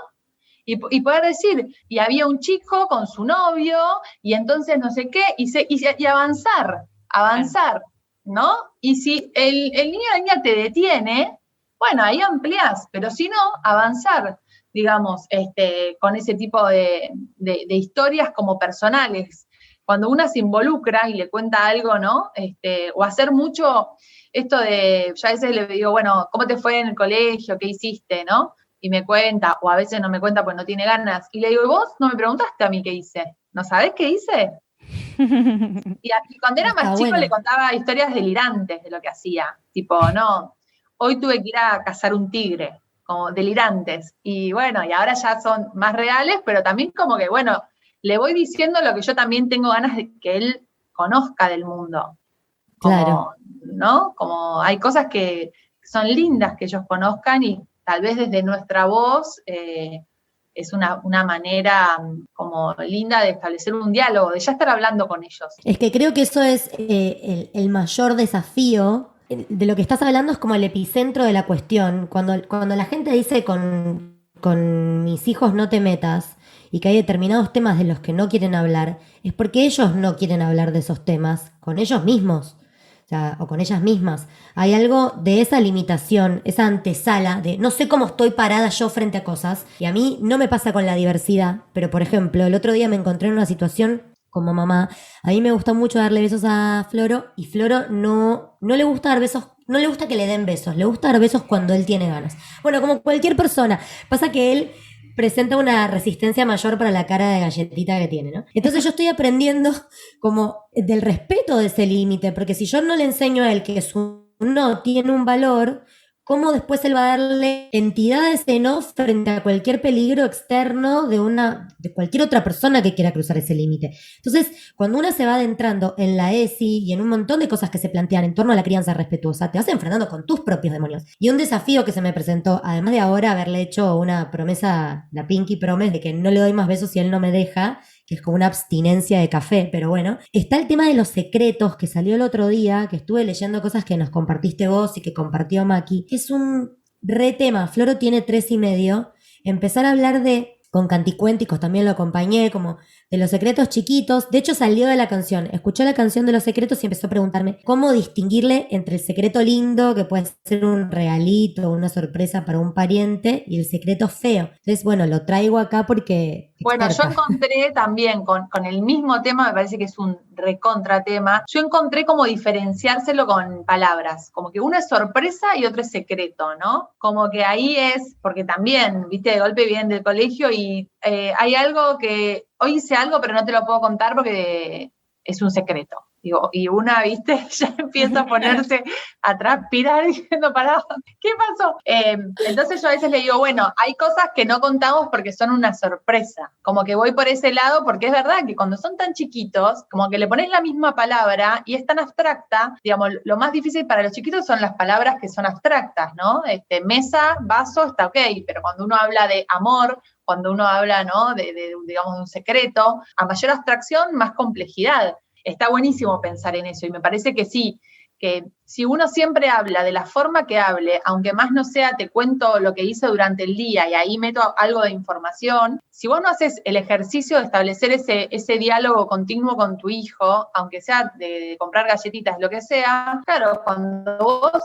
Speaker 6: Y poder decir, y había un chico con su novio, y entonces no sé qué, y avanzar, ¿no? Y si el niño o la niña te detiene, bueno, ahí ampliás, pero si no, avanzar, digamos, con ese tipo de historias como personales. Cuando una se involucra y le cuenta algo, ¿no? O hacer mucho esto de, yo a veces le digo, bueno, ¿cómo te fue en el colegio? ¿Qué hiciste? ¿No? Y me cuenta, o a veces no me cuenta porque no tiene ganas. Y le digo, ¿y vos no me preguntaste a mí qué hice? ¿No sabés qué hice? Y cuando era más chico le contaba historias delirantes de lo que hacía. Tipo, no, hoy tuve que ir a cazar un tigre, como delirantes. Y bueno, y ahora ya son más reales, pero también como que, bueno, le voy diciendo lo que yo también tengo ganas de que él conozca del mundo. Como,
Speaker 5: claro.
Speaker 6: ¿no? Como hay cosas que son lindas que ellos conozcan y tal vez desde nuestra voz es una manera como linda de establecer un diálogo, de ya estar hablando con ellos.
Speaker 5: Es que creo que eso es el mayor desafío. De lo que estás hablando es como el epicentro de la cuestión. Cuando la gente dice con mis hijos no te metas y que hay determinados temas de los que no quieren hablar, es porque ellos no quieren hablar de esos temas con ellos mismos. O con ellas mismas. Hay algo de esa limitación, esa antesala de no sé cómo estoy parada yo frente a cosas. Y a mí no me pasa con la diversidad, pero por ejemplo, el otro día me encontré en una situación como mamá. A mí me gusta mucho darle besos a Floro y Floro no le gusta dar besos, no le gusta que le den besos, le gusta dar besos cuando él tiene ganas. Bueno, como cualquier persona. Pasa que él presenta una resistencia mayor para la cara de galletita que tiene, ¿no? Entonces yo estoy aprendiendo como del respeto de ese límite, porque si yo no le enseño a él que su no tiene un valor, cómo después él va a darle entidad a ese no frente a cualquier peligro externo de cualquier otra persona que quiera cruzar ese límite. Entonces, cuando uno se va adentrando en la ESI y en un montón de cosas que se plantean en torno a la crianza respetuosa, te vas enfrentando con tus propios demonios. Y un desafío que se me presentó, además de ahora haberle hecho una promesa, la Pinky Promise, de que no le doy más besos si él no me deja, que es como una abstinencia de café, pero bueno. Está el tema de los secretos que salió el otro día, que estuve leyendo cosas que nos compartiste vos y que compartió Maki, que es un re tema. Floro tiene 3 y medio. Empezar a hablar con canticuénticos también lo acompañé, como de los secretos chiquitos. De hecho, salió de la canción. Escuchó la canción de los secretos y empezó a preguntarme cómo distinguirle entre el secreto lindo, que puede ser un regalito, una sorpresa para un pariente, y el secreto feo. Entonces, bueno, lo traigo acá porque...
Speaker 6: Bueno, yo
Speaker 5: experta.
Speaker 6: encontré también con el mismo tema, me parece que es un recontra tema, yo encontré como diferenciárselo con palabras, como que uno es sorpresa y otro es secreto, ¿no? Como que ahí es, porque también, viste, de golpe vienen del colegio y hay algo que, hoy hice algo pero no te lo puedo contar porque es un secreto. Digo, y una, viste, ya empieza a ponerse a transpirar diciendo, pará, ¿qué pasó? Entonces yo a veces le digo, bueno, hay cosas que no contamos porque son una sorpresa. Como que voy por ese lado porque es verdad que cuando son tan chiquitos, como que le pones la misma palabra y es tan abstracta, digamos, lo más difícil para los chiquitos son las palabras que son abstractas, ¿no? Mesa, vaso, está ok, pero cuando uno habla de amor, cuando uno habla, ¿no? Digamos, de un secreto, a mayor abstracción, más complejidad. Está buenísimo pensar en eso y me parece que sí, que si uno siempre habla de la forma que hable, aunque más no sea te cuento lo que hice durante el día y ahí meto algo de información, si vos no haces el ejercicio de establecer ese diálogo continuo con tu hijo, aunque sea de comprar galletitas, lo que sea, claro, cuando vos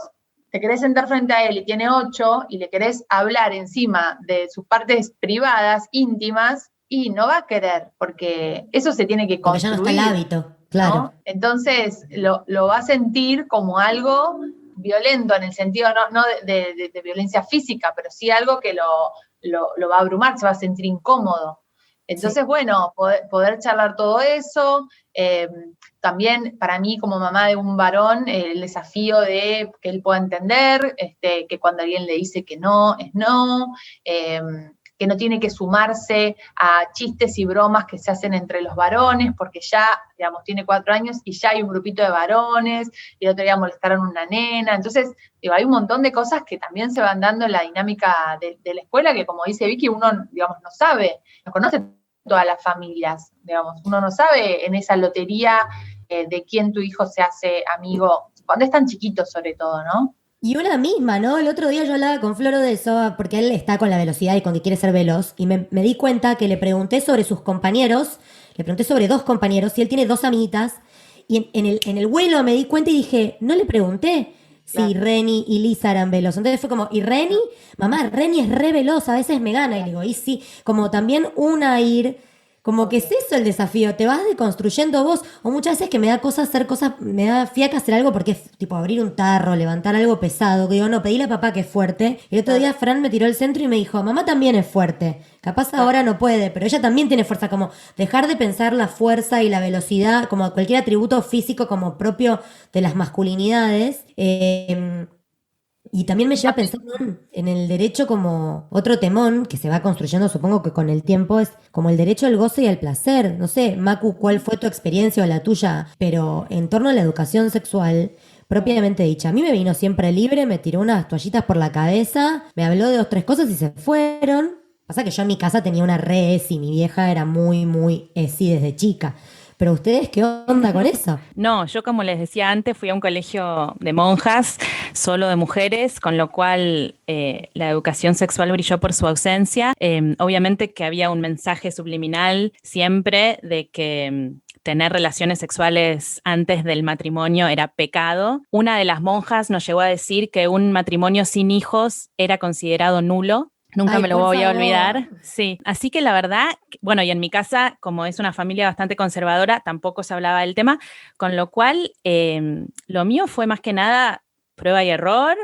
Speaker 6: te querés sentar frente a él y tiene 8 y le querés hablar encima de sus partes privadas, íntimas, y no va a querer, porque eso se tiene que
Speaker 5: Porque ya no
Speaker 6: construir.
Speaker 5: está el hábito, claro.
Speaker 6: ¿No? Entonces lo va a sentir como algo violento, en el sentido no de violencia física, pero sí algo que lo va a abrumar, se va a sentir incómodo. Entonces,
Speaker 5: Sí.
Speaker 6: bueno, poder charlar todo eso. También para mí, como mamá de un varón, el desafío de que él pueda entender, que cuando alguien le dice que no, es no. Que no tiene que sumarse a chistes y bromas que se hacen entre los varones, porque ya, digamos, tiene 4 años y ya hay un grupito de varones, y el otro día molestaron a una nena. Entonces, digo, hay un montón de cosas que también se van dando en la dinámica de la escuela, que como dice Vicky, uno, digamos, no sabe, no conoce todas las familias, digamos, uno no sabe en esa lotería de quién tu hijo se hace amigo, cuando es tan chiquito sobre todo, ¿no?
Speaker 5: Y una misma, ¿no? El otro día yo hablaba con Floro de eso, porque él está con la velocidad y con que quiere ser veloz, y me di cuenta que le pregunté sobre sus compañeros, le pregunté sobre 2 compañeros, y él tiene 2 amiguitas, y en el vuelo me di cuenta y dije, no le pregunté si
Speaker 6: Claro.
Speaker 5: Reni y Lisa eran veloz. Entonces fue como, ¿y Reni? Mamá, Reni es re veloz, a veces me gana. Y le digo, y sí, como también una ir... Como que es eso el desafío, te vas deconstruyendo vos, o muchas veces que me da cosa hacer cosas, me da fiaca hacer algo porque es tipo abrir un tarro, levantar algo pesado, que digo, no, pedíle a papá que es fuerte. Y el otro día Fran me tiró el centro y me dijo, mamá también es fuerte, capaz ahora no puede, pero ella también tiene fuerza, como dejar de pensar la fuerza y la velocidad como cualquier atributo físico como propio de las masculinidades. Y también me lleva a pensar en el derecho como otro temón que se va construyendo, supongo que con el tiempo, es como el derecho al goce y al placer. No sé, Macu, ¿cuál fue tu experiencia o la tuya? Pero en torno a la educación sexual, propiamente dicha, a mí me vino siempre libre, me tiró unas toallitas por la cabeza, me habló de 2, 3 cosas y se fueron. Pasa que yo en mi casa tenía una re ESI, mi vieja era muy, muy ESI desde chica. Pero ustedes, ¿qué onda con eso?
Speaker 1: No, yo como les decía antes, fui a un colegio de monjas, solo de mujeres, con lo cual la educación sexual brilló por su ausencia. Obviamente que había un mensaje subliminal siempre de que tener relaciones sexuales antes del matrimonio era pecado. Una de las monjas nos llegó a decir que un matrimonio sin hijos era considerado nulo. Nunca
Speaker 5: Ay,
Speaker 1: me lo
Speaker 5: por
Speaker 1: voy a
Speaker 5: favor.
Speaker 1: olvidar, sí. Así que la verdad, bueno, y en mi casa, como es una familia bastante conservadora, tampoco se hablaba del tema, con lo cual lo mío fue más que nada prueba y error,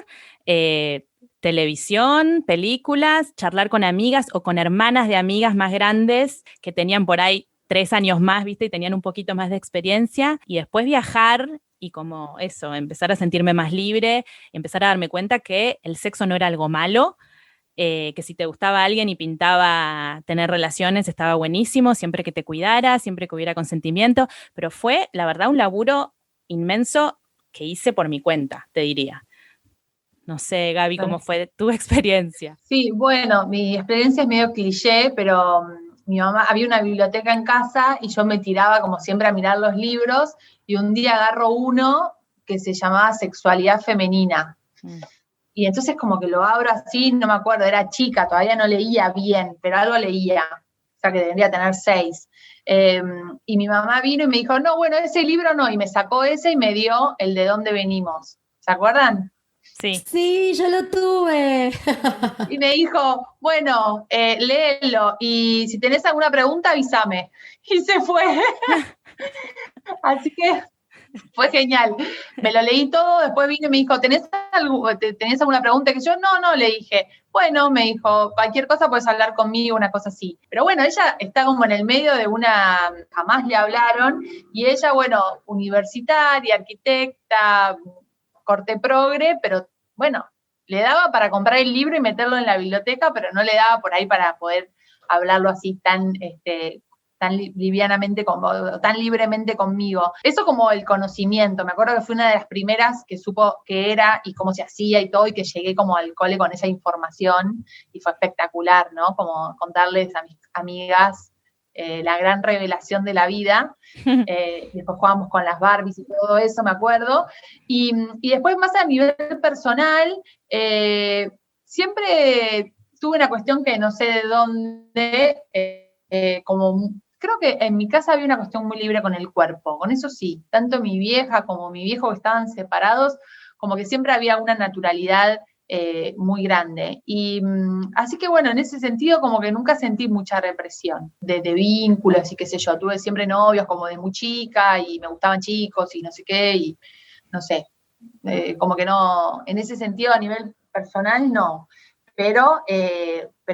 Speaker 1: televisión, películas, charlar con amigas o con hermanas de amigas más grandes que tenían por ahí 3 años más, ¿viste? Y tenían un poquito más de experiencia. Y después viajar y como eso, empezar a sentirme más libre, empezar a darme cuenta que el sexo no era algo malo, que si te gustaba alguien y pintaba tener relaciones estaba buenísimo, siempre que te cuidara, siempre que hubiera consentimiento, pero fue, la verdad, un laburo inmenso que hice por mi cuenta, te diría. No sé, Gaby, ¿cómo fue tu experiencia?
Speaker 6: Sí, bueno, mi experiencia es medio cliché, pero mi mamá, había una biblioteca en casa y yo me tiraba como siempre a mirar los libros y un día agarro uno que se llamaba Sexualidad Femenina. Y entonces como que lo abro así, no me acuerdo, era chica, todavía no leía bien, pero algo leía, o sea que debería tener 6. Y mi mamá vino y me dijo, no, bueno, ese libro no, y me sacó ese y me dio el de dónde venimos. ¿Se acuerdan?
Speaker 1: Sí.
Speaker 5: Sí, yo lo tuve.
Speaker 6: Y me dijo, bueno, léelo y si tenés alguna pregunta avísame. Y se fue. Así que fue genial. Me lo leí todo, después vino y me dijo, ¿tenés alguna pregunta? Que yo, no, le dije. Bueno, me dijo, cualquier cosa puedes hablar conmigo, una cosa así. Pero bueno, ella está como en el medio de una, jamás le hablaron, y ella, bueno, universitaria, arquitecta, corte progre, pero bueno, le daba para comprar el libro y meterlo en la biblioteca, pero no le daba por ahí para poder hablarlo así tan livianamente, tan libremente conmigo. Eso como el conocimiento, me acuerdo que fue una de las primeras que supo qué era y cómo se hacía y todo, y que llegué como al cole con esa información, y fue espectacular, ¿no? Como contarles a mis amigas la gran revelación de la vida. Y después jugábamos con las Barbies y todo eso, me acuerdo. Y después más a nivel personal, siempre tuve una cuestión que no sé de dónde, como creo que en mi casa había una cuestión muy libre con el cuerpo, con eso sí, tanto mi vieja como mi viejo que estaban separados, como que siempre había una naturalidad muy grande. Y así que bueno, en ese sentido como que nunca sentí mucha represión de vínculos y qué sé yo, tuve siempre novios como de muy chica y me gustaban chicos y no sé qué, y no sé, como que no, en ese sentido a nivel personal no. Pero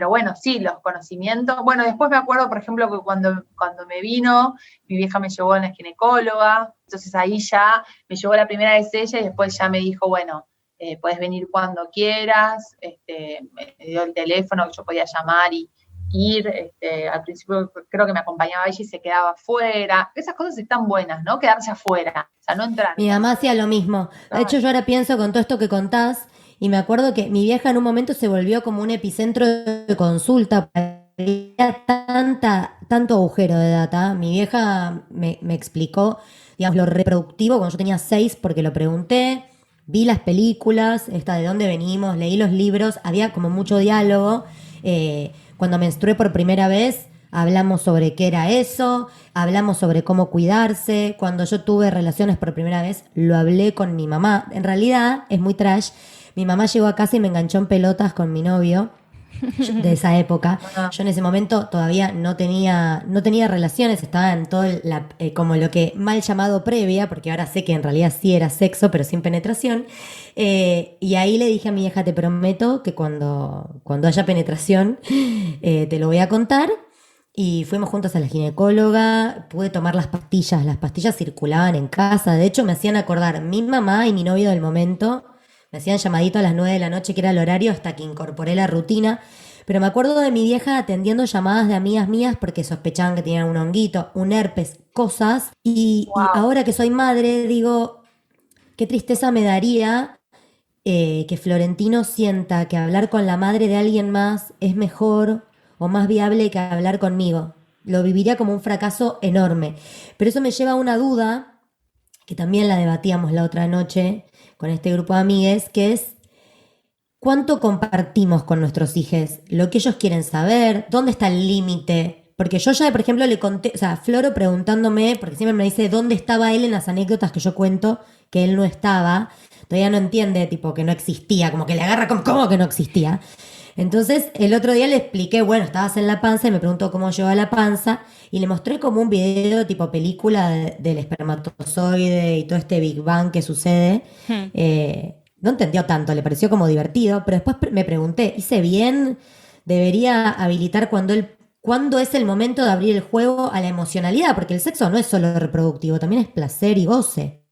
Speaker 6: bueno, sí, los conocimientos. Bueno, después me acuerdo, por ejemplo, que cuando me vino, mi vieja me llevó a una ginecóloga, entonces ahí ya me llevó la primera vez ella y después ya me dijo, bueno, puedes venir cuando quieras, me dio el teléfono que yo podía llamar y ir, al principio creo que me acompañaba ella y se quedaba afuera. Esas cosas están buenas, ¿no? Quedarse afuera, o sea, no entrar.
Speaker 5: Mi mamá hacía lo mismo. De hecho, yo ahora pienso con todo esto que contás, y me acuerdo que mi vieja en un momento se volvió como un epicentro de consulta. Había tanto agujero de data. Mi vieja me explicó, digamos, lo reproductivo cuando yo tenía 6, porque lo pregunté, vi las películas, de dónde venimos, leí los libros, había como mucho diálogo. Cuando menstrué por primera vez, hablamos sobre qué era eso, hablamos sobre cómo cuidarse. Cuando yo tuve relaciones por primera vez, lo hablé con mi mamá. En realidad, es muy trash. Mi mamá llegó a casa y me enganchó en pelotas con mi novio de esa época. Yo en ese momento todavía no tenía relaciones, estaba en todo como lo que mal llamado previa, porque ahora sé que en realidad sí era sexo, pero sin penetración. Y ahí le dije a mi hija, te prometo que cuando haya penetración, te lo voy a contar. Y fuimos juntos a la ginecóloga, pude tomar las pastillas circulaban en casa, de hecho me hacían acordar mi mamá y mi novio del momento, me hacían llamadito a las 9 de la noche, que era el horario, hasta que incorporé la rutina. Pero me acuerdo de mi vieja atendiendo llamadas de amigas mías porque sospechaban que tenían un honguito, un herpes, cosas. Y ahora que soy madre, digo, qué tristeza me daría que Florentino sienta que hablar con la madre de alguien más es mejor o más viable que hablar conmigo. Lo viviría como un fracaso enorme. Pero eso me lleva a una duda, que también la debatíamos la otra noche con este grupo de amigues, que es ¿cuánto compartimos con nuestros hijos? Lo que ellos quieren saber, ¿dónde está el límite? Porque yo ya, por ejemplo, le conté, o sea, Floro preguntándome, porque siempre me dice dónde estaba él en las anécdotas que yo cuento, que él no estaba, todavía no entiende, tipo, que no existía, como que le agarra como, ¿cómo que no existía? Entonces, el otro día le expliqué, bueno, estabas en la panza y me preguntó cómo llegó a la panza y le mostré como un video tipo película del espermatozoide y todo este Big Bang que sucede. No entendió tanto, le pareció como divertido, pero después me pregunté, ¿hice bien? ¿Debería habilitar cuando él ¿cuándo es el momento de abrir el juego a la emocionalidad? Porque el sexo no es solo reproductivo, también es placer y goce.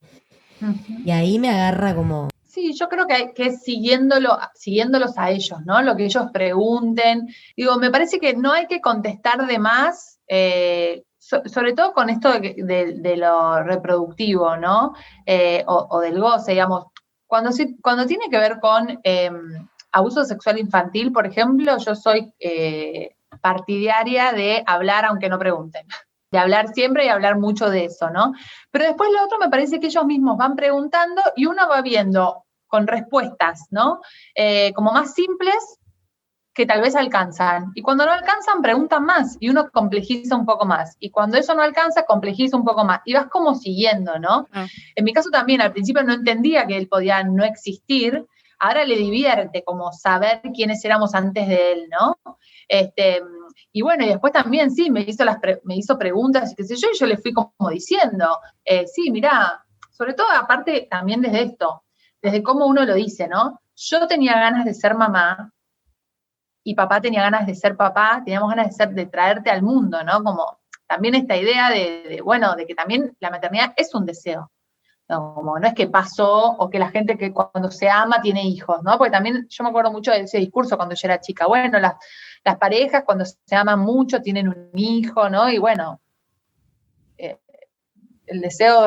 Speaker 6: Ujú.
Speaker 5: Y ahí me agarra como...
Speaker 6: Sí, yo creo que es siguiéndolos a ellos, ¿no? Lo que ellos pregunten. Digo, me parece que no hay que contestar de más, sobre todo con esto de lo reproductivo, ¿no? O del goce, digamos. Cuando tiene que ver con abuso sexual infantil, por ejemplo, yo soy partidaria de hablar aunque no pregunten. De hablar siempre y hablar mucho de eso, ¿no? Pero después lo otro me parece que ellos mismos van preguntando y uno va viendo con respuestas, ¿no? Como más simples que tal vez alcanzan. Y cuando no alcanzan, preguntan más y uno complejiza un poco más. Y cuando eso no alcanza, complejiza un poco más. Y vas como siguiendo, ¿no? En mi caso también, al principio no entendía que él podía no existir. Ahora le divierte como saber quiénes éramos antes de él, ¿no? Y bueno, y después también sí, me hizo preguntas y qué sé yo, y yo le fui como diciendo, sí, mirá, sobre todo aparte también desde esto, desde cómo uno lo dice, ¿no? Yo tenía ganas de ser mamá y papá tenía ganas de ser papá, teníamos ganas de traerte al mundo, ¿no? Como también esta idea bueno, de que también la maternidad es un deseo. No, como no es que pasó o que la gente que cuando se ama tiene hijos, ¿no? Porque también yo me acuerdo mucho de ese discurso cuando yo era chica. Bueno, las parejas cuando se aman mucho tienen un hijo, ¿no? Y bueno, el deseo...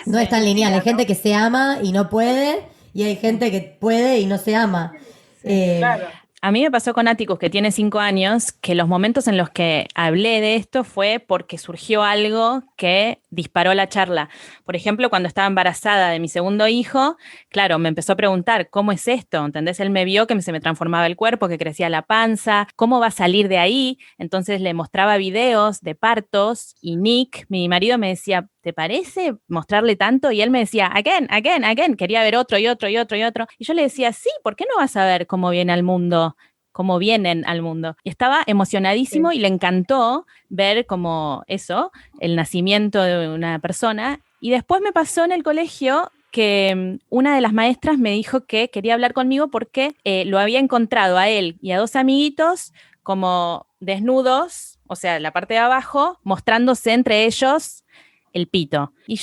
Speaker 5: No es tan lineal, hay gente que se ama y no puede, y hay gente que puede y no se ama.
Speaker 6: Claro.
Speaker 1: A mí me pasó con Atticus, que tiene 5 años, que los momentos en los que hablé de esto fue porque surgió algo que disparó la charla. Por ejemplo, cuando estaba embarazada de mi segundo hijo, claro, me empezó a preguntar, ¿cómo es esto? ¿Entendés? Él me vio que se me transformaba el cuerpo, que crecía la panza, ¿cómo va a salir de ahí? Entonces le mostraba videos de partos y Nick, mi marido, me decía, ¿te parece mostrarle tanto? Y él me decía, again, again, again, quería ver otro y otro y otro y otro. Y yo le decía, sí, ¿por qué no vas a ver cómo viene al mundo? Cómo vienen al mundo. Y estaba emocionadísimo y le encantó ver como eso, el nacimiento de una persona. Y después me pasó en el colegio que una de las maestras me dijo que quería hablar conmigo porque lo había encontrado a él y a 2 amiguitos como desnudos, o sea, la parte de abajo, mostrándose entre ellos el pito. Y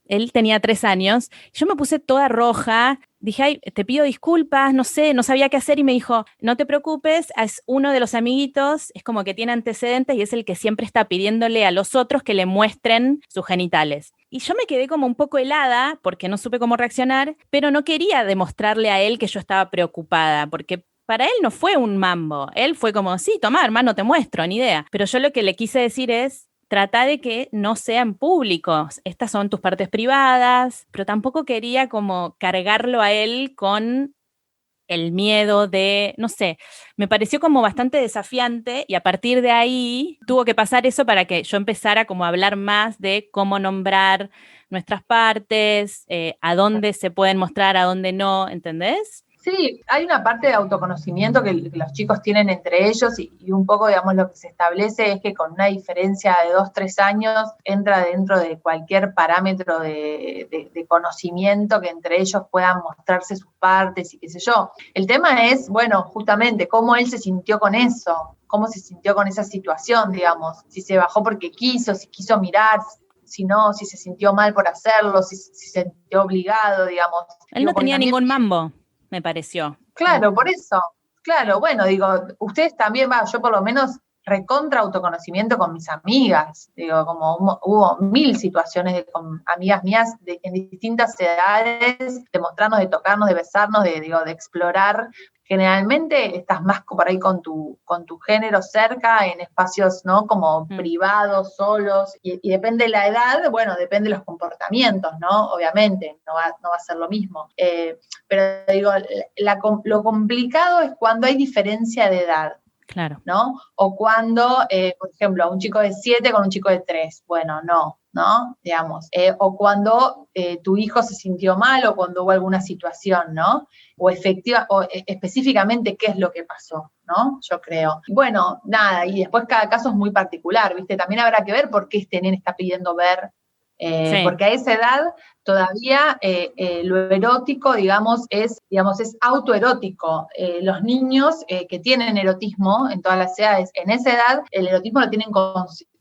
Speaker 1: él tenía 3 años, yo me puse toda roja, dije, ay, te pido disculpas, no sé, no sabía qué hacer, y me dijo, no te preocupes, es uno de los amiguitos, es como que tiene antecedentes y es el que siempre está pidiéndole a los otros que le muestren sus genitales. Y yo me quedé como un poco helada porque no supe cómo reaccionar, pero no quería demostrarle a él que yo estaba preocupada, porque para él no fue un mambo, él fue como, sí, toma, hermano, te muestro, ni idea. Pero yo lo que le quise decir es, trata de que no sean públicos. Estas son tus partes privadas, pero tampoco quería como cargarlo a él con el miedo de, no sé, me pareció como bastante desafiante y a partir de ahí tuvo que pasar eso para que yo empezara como a hablar más de cómo nombrar nuestras partes, a dónde se pueden mostrar, a dónde no, ¿entendés?
Speaker 6: Sí, hay una parte de autoconocimiento que los chicos tienen entre ellos y un poco, digamos, lo que se establece es que con una diferencia de 2, 3 años entra dentro de cualquier parámetro de conocimiento que entre ellos puedan mostrarse sus partes y qué sé yo. El tema es, bueno, justamente cómo él se sintió con eso, cómo se sintió con esa situación, digamos, si se bajó porque quiso, si quiso mirar, si no, si se sintió mal por hacerlo, si se sintió obligado, digamos.
Speaker 1: Él no tenía
Speaker 6: también,
Speaker 1: ningún mambo, me pareció.
Speaker 6: claro, por eso. Claro, bueno, digo, ustedes también, yo por lo menos recontra autoconocimiento con mis amigas. Digo, como hubo 1000 situaciones con amigas mías en distintas edades, de mostrarnos, de tocarnos, de besarnos, de explorar. Generalmente estás más por ahí con tu género cerca, en espacios, ¿no? Como privados, solos, y depende de la edad, bueno, depende de los comportamientos, ¿no? Obviamente, no va a ser lo mismo. Pero digo, lo complicado es cuando hay diferencia de edad.
Speaker 1: Claro.
Speaker 6: ¿No? O cuando, por ejemplo, un chico de 7 con un chico de 3, bueno, no, digamos. O cuando tu hijo se sintió mal o cuando hubo alguna situación, ¿no? O específicamente qué es lo que pasó, ¿no? Yo creo. Bueno, nada, y después cada caso es muy particular, ¿viste? También habrá que ver por qué este nene está pidiendo ver
Speaker 1: Sí.
Speaker 6: Porque a esa edad todavía lo erótico, digamos, es autoerótico. Los niños que tienen erotismo en todas las edades, en esa edad, el erotismo lo tienen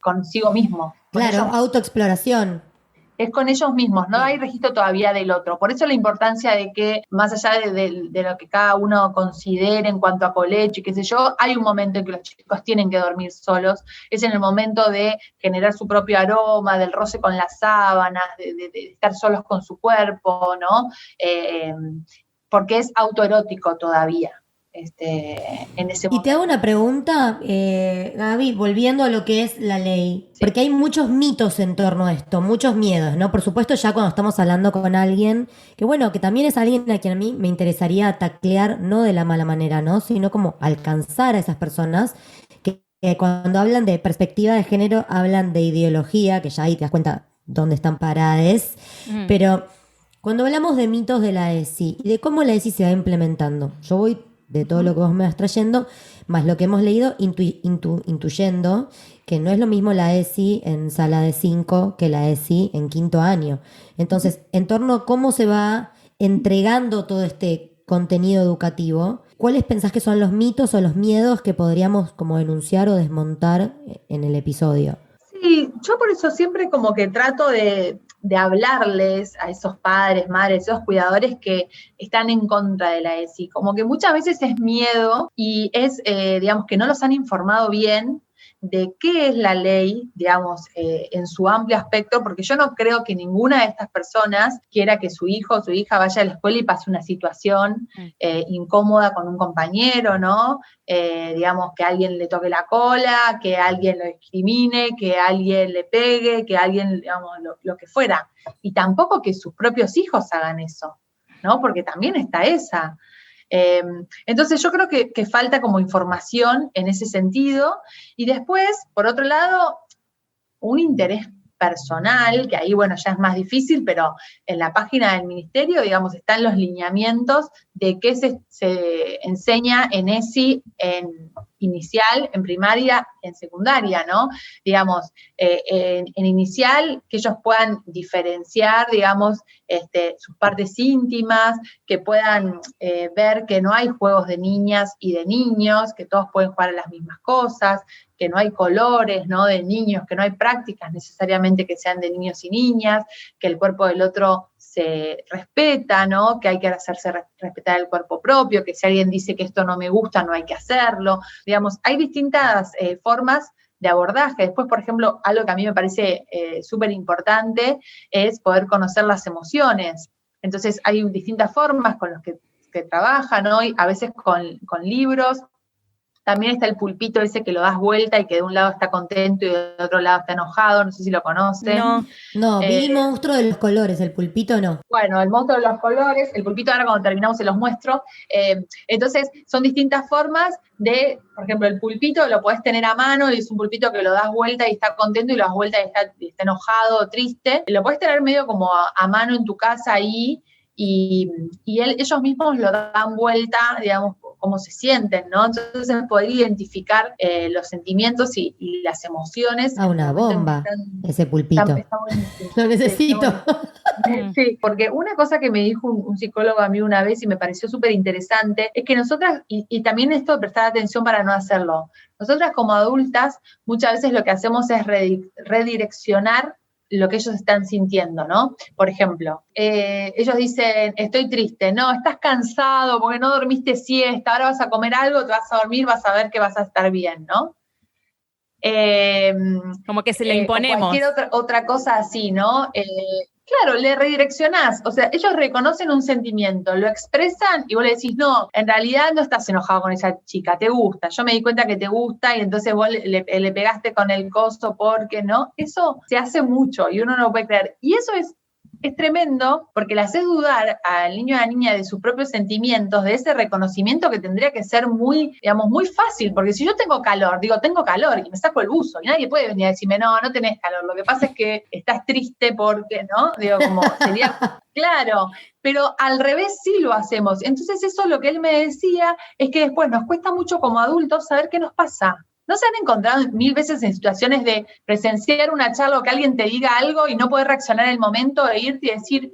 Speaker 6: consigo mismo.
Speaker 5: Claro, autoexploración.
Speaker 6: Es con ellos mismos, no hay registro todavía del otro. Por eso la importancia de que, más allá de lo que cada uno considere en cuanto a colecho y qué sé yo, hay un momento en que los chicos tienen que dormir solos. Es en el momento de generar su propio aroma, del roce con las sábanas, de estar solos con su cuerpo, ¿no? Porque es autoerótico todavía. En ese
Speaker 5: Y
Speaker 6: momento.
Speaker 5: te hago una pregunta, Gaby, volviendo a lo que es la ley,
Speaker 6: Sí.
Speaker 5: porque hay muchos mitos en torno a esto, muchos miedos, ¿no? Por supuesto, ya cuando estamos hablando con alguien, que bueno, que también es alguien a quien a mí me interesaría taclear, no de la mala manera, ¿no? Sino como alcanzar a esas personas que cuando hablan de perspectiva de género, hablan de ideología, que ya ahí te das cuenta dónde están paradas, pero cuando hablamos de mitos de la ESI y de cómo la ESI se va implementando, yo voy de todo lo que vos me vas trayendo, más lo que hemos leído, intuyendo que no es lo mismo la ESI en sala de 5 que la ESI en 5º año. Entonces, en torno a cómo se va entregando todo este contenido educativo, ¿cuáles pensás que son los mitos o los miedos que podríamos como denunciar o desmontar en el episodio?
Speaker 6: Sí, yo por eso siempre como que trato de hablarles a esos padres, madres, esos cuidadores que están en contra de la ESI. Como que muchas veces es miedo y es, digamos, que no los han informado bien de qué es la ley, digamos, en su amplio aspecto, porque yo no creo que ninguna de estas personas quiera que su hijo o su hija vaya a la escuela y pase una situación incómoda con un compañero, ¿no? Digamos, que alguien le toque la cola, que alguien lo discrimine, que alguien le pegue, que alguien, digamos, lo que fuera. Y tampoco que sus propios hijos hagan eso, ¿no? Porque también está esa. Entonces yo creo que falta como información en ese sentido. Y después, por otro lado, un interés personal, que ahí, bueno, ya es más difícil, pero en la página del ministerio, digamos, están los lineamientos de qué se enseña en ESI, en inicial, en primaria, en secundaria, ¿no? Digamos, en inicial, que ellos puedan diferenciar, digamos, sus partes íntimas, que puedan ver que no hay juegos de niñas y de niños, que todos pueden jugar a las mismas cosas, que no hay colores, ¿no? De niños, que no hay prácticas necesariamente que sean de niños y niñas, que el cuerpo del otro se respeta, ¿no? Que hay que hacerse respetar el cuerpo propio, que si alguien dice que esto no me gusta, no hay que hacerlo. Digamos, hay distintas formas de abordaje. Después, por ejemplo, algo que a mí me parece súper importante es poder conocer las emociones. Entonces, hay distintas formas con las que trabajan hoy, a veces con libros. También está el pulpito ese que lo das vuelta y que de un lado está contento y del otro lado está enojado, no sé si lo conocen.
Speaker 5: No, vi el monstruo de los colores, el pulpito no.
Speaker 6: Bueno, el monstruo de los colores, el pulpito ahora cuando terminamos se los muestro. Entonces, son distintas formas de, por ejemplo, el pulpito lo podés tener a mano y es un pulpito que lo das vuelta y está contento y lo das vuelta y está enojado o triste. Lo podés tener medio como a mano en tu casa ahí y ellos mismos lo dan vuelta, digamos, cómo se sienten, ¿no? Entonces poder identificar los sentimientos y las emociones.
Speaker 5: Una bomba, ese pulpito.
Speaker 6: Está buenísimo.
Speaker 5: Lo necesito.
Speaker 6: Sí, porque una cosa que me dijo un psicólogo a mí una vez y me pareció súper interesante, es que nosotras, y también esto de prestar atención para no hacerlo, nosotras como adultas muchas veces lo que hacemos es redireccionar lo que ellos están sintiendo, ¿no? Por ejemplo, ellos dicen, estoy triste, no, estás cansado porque no dormiste siesta, ahora vas a comer algo, te vas a dormir, vas a ver que vas a estar bien, ¿no?
Speaker 1: Como que se le imponemos.
Speaker 6: Cualquier otra cosa así, ¿no? Claro, le redireccionás, o sea, ellos reconocen un sentimiento, lo expresan y vos le decís, no, en realidad no estás enojado con esa chica, te gusta, yo me di cuenta que te gusta y entonces vos le pegaste con el coso porque, ¿no? Eso se hace mucho y uno no lo puede creer. Y eso es tremendo porque le haces dudar al niño o a la niña de sus propios sentimientos, de ese reconocimiento que tendría que ser muy, digamos, muy fácil, porque si yo tengo calor, digo, tengo calor y me saco el buzo y nadie puede venir a decirme, no, no tenés calor, lo que pasa es que estás triste porque, ¿no? Digo, como sería, claro, pero al revés sí lo hacemos. Entonces eso lo que él me decía es que después nos cuesta mucho como adultos saber qué nos pasa. ¿No se han encontrado 1000 veces en situaciones de presenciar una charla o que alguien te diga algo y no poder reaccionar en el momento e irte y decir,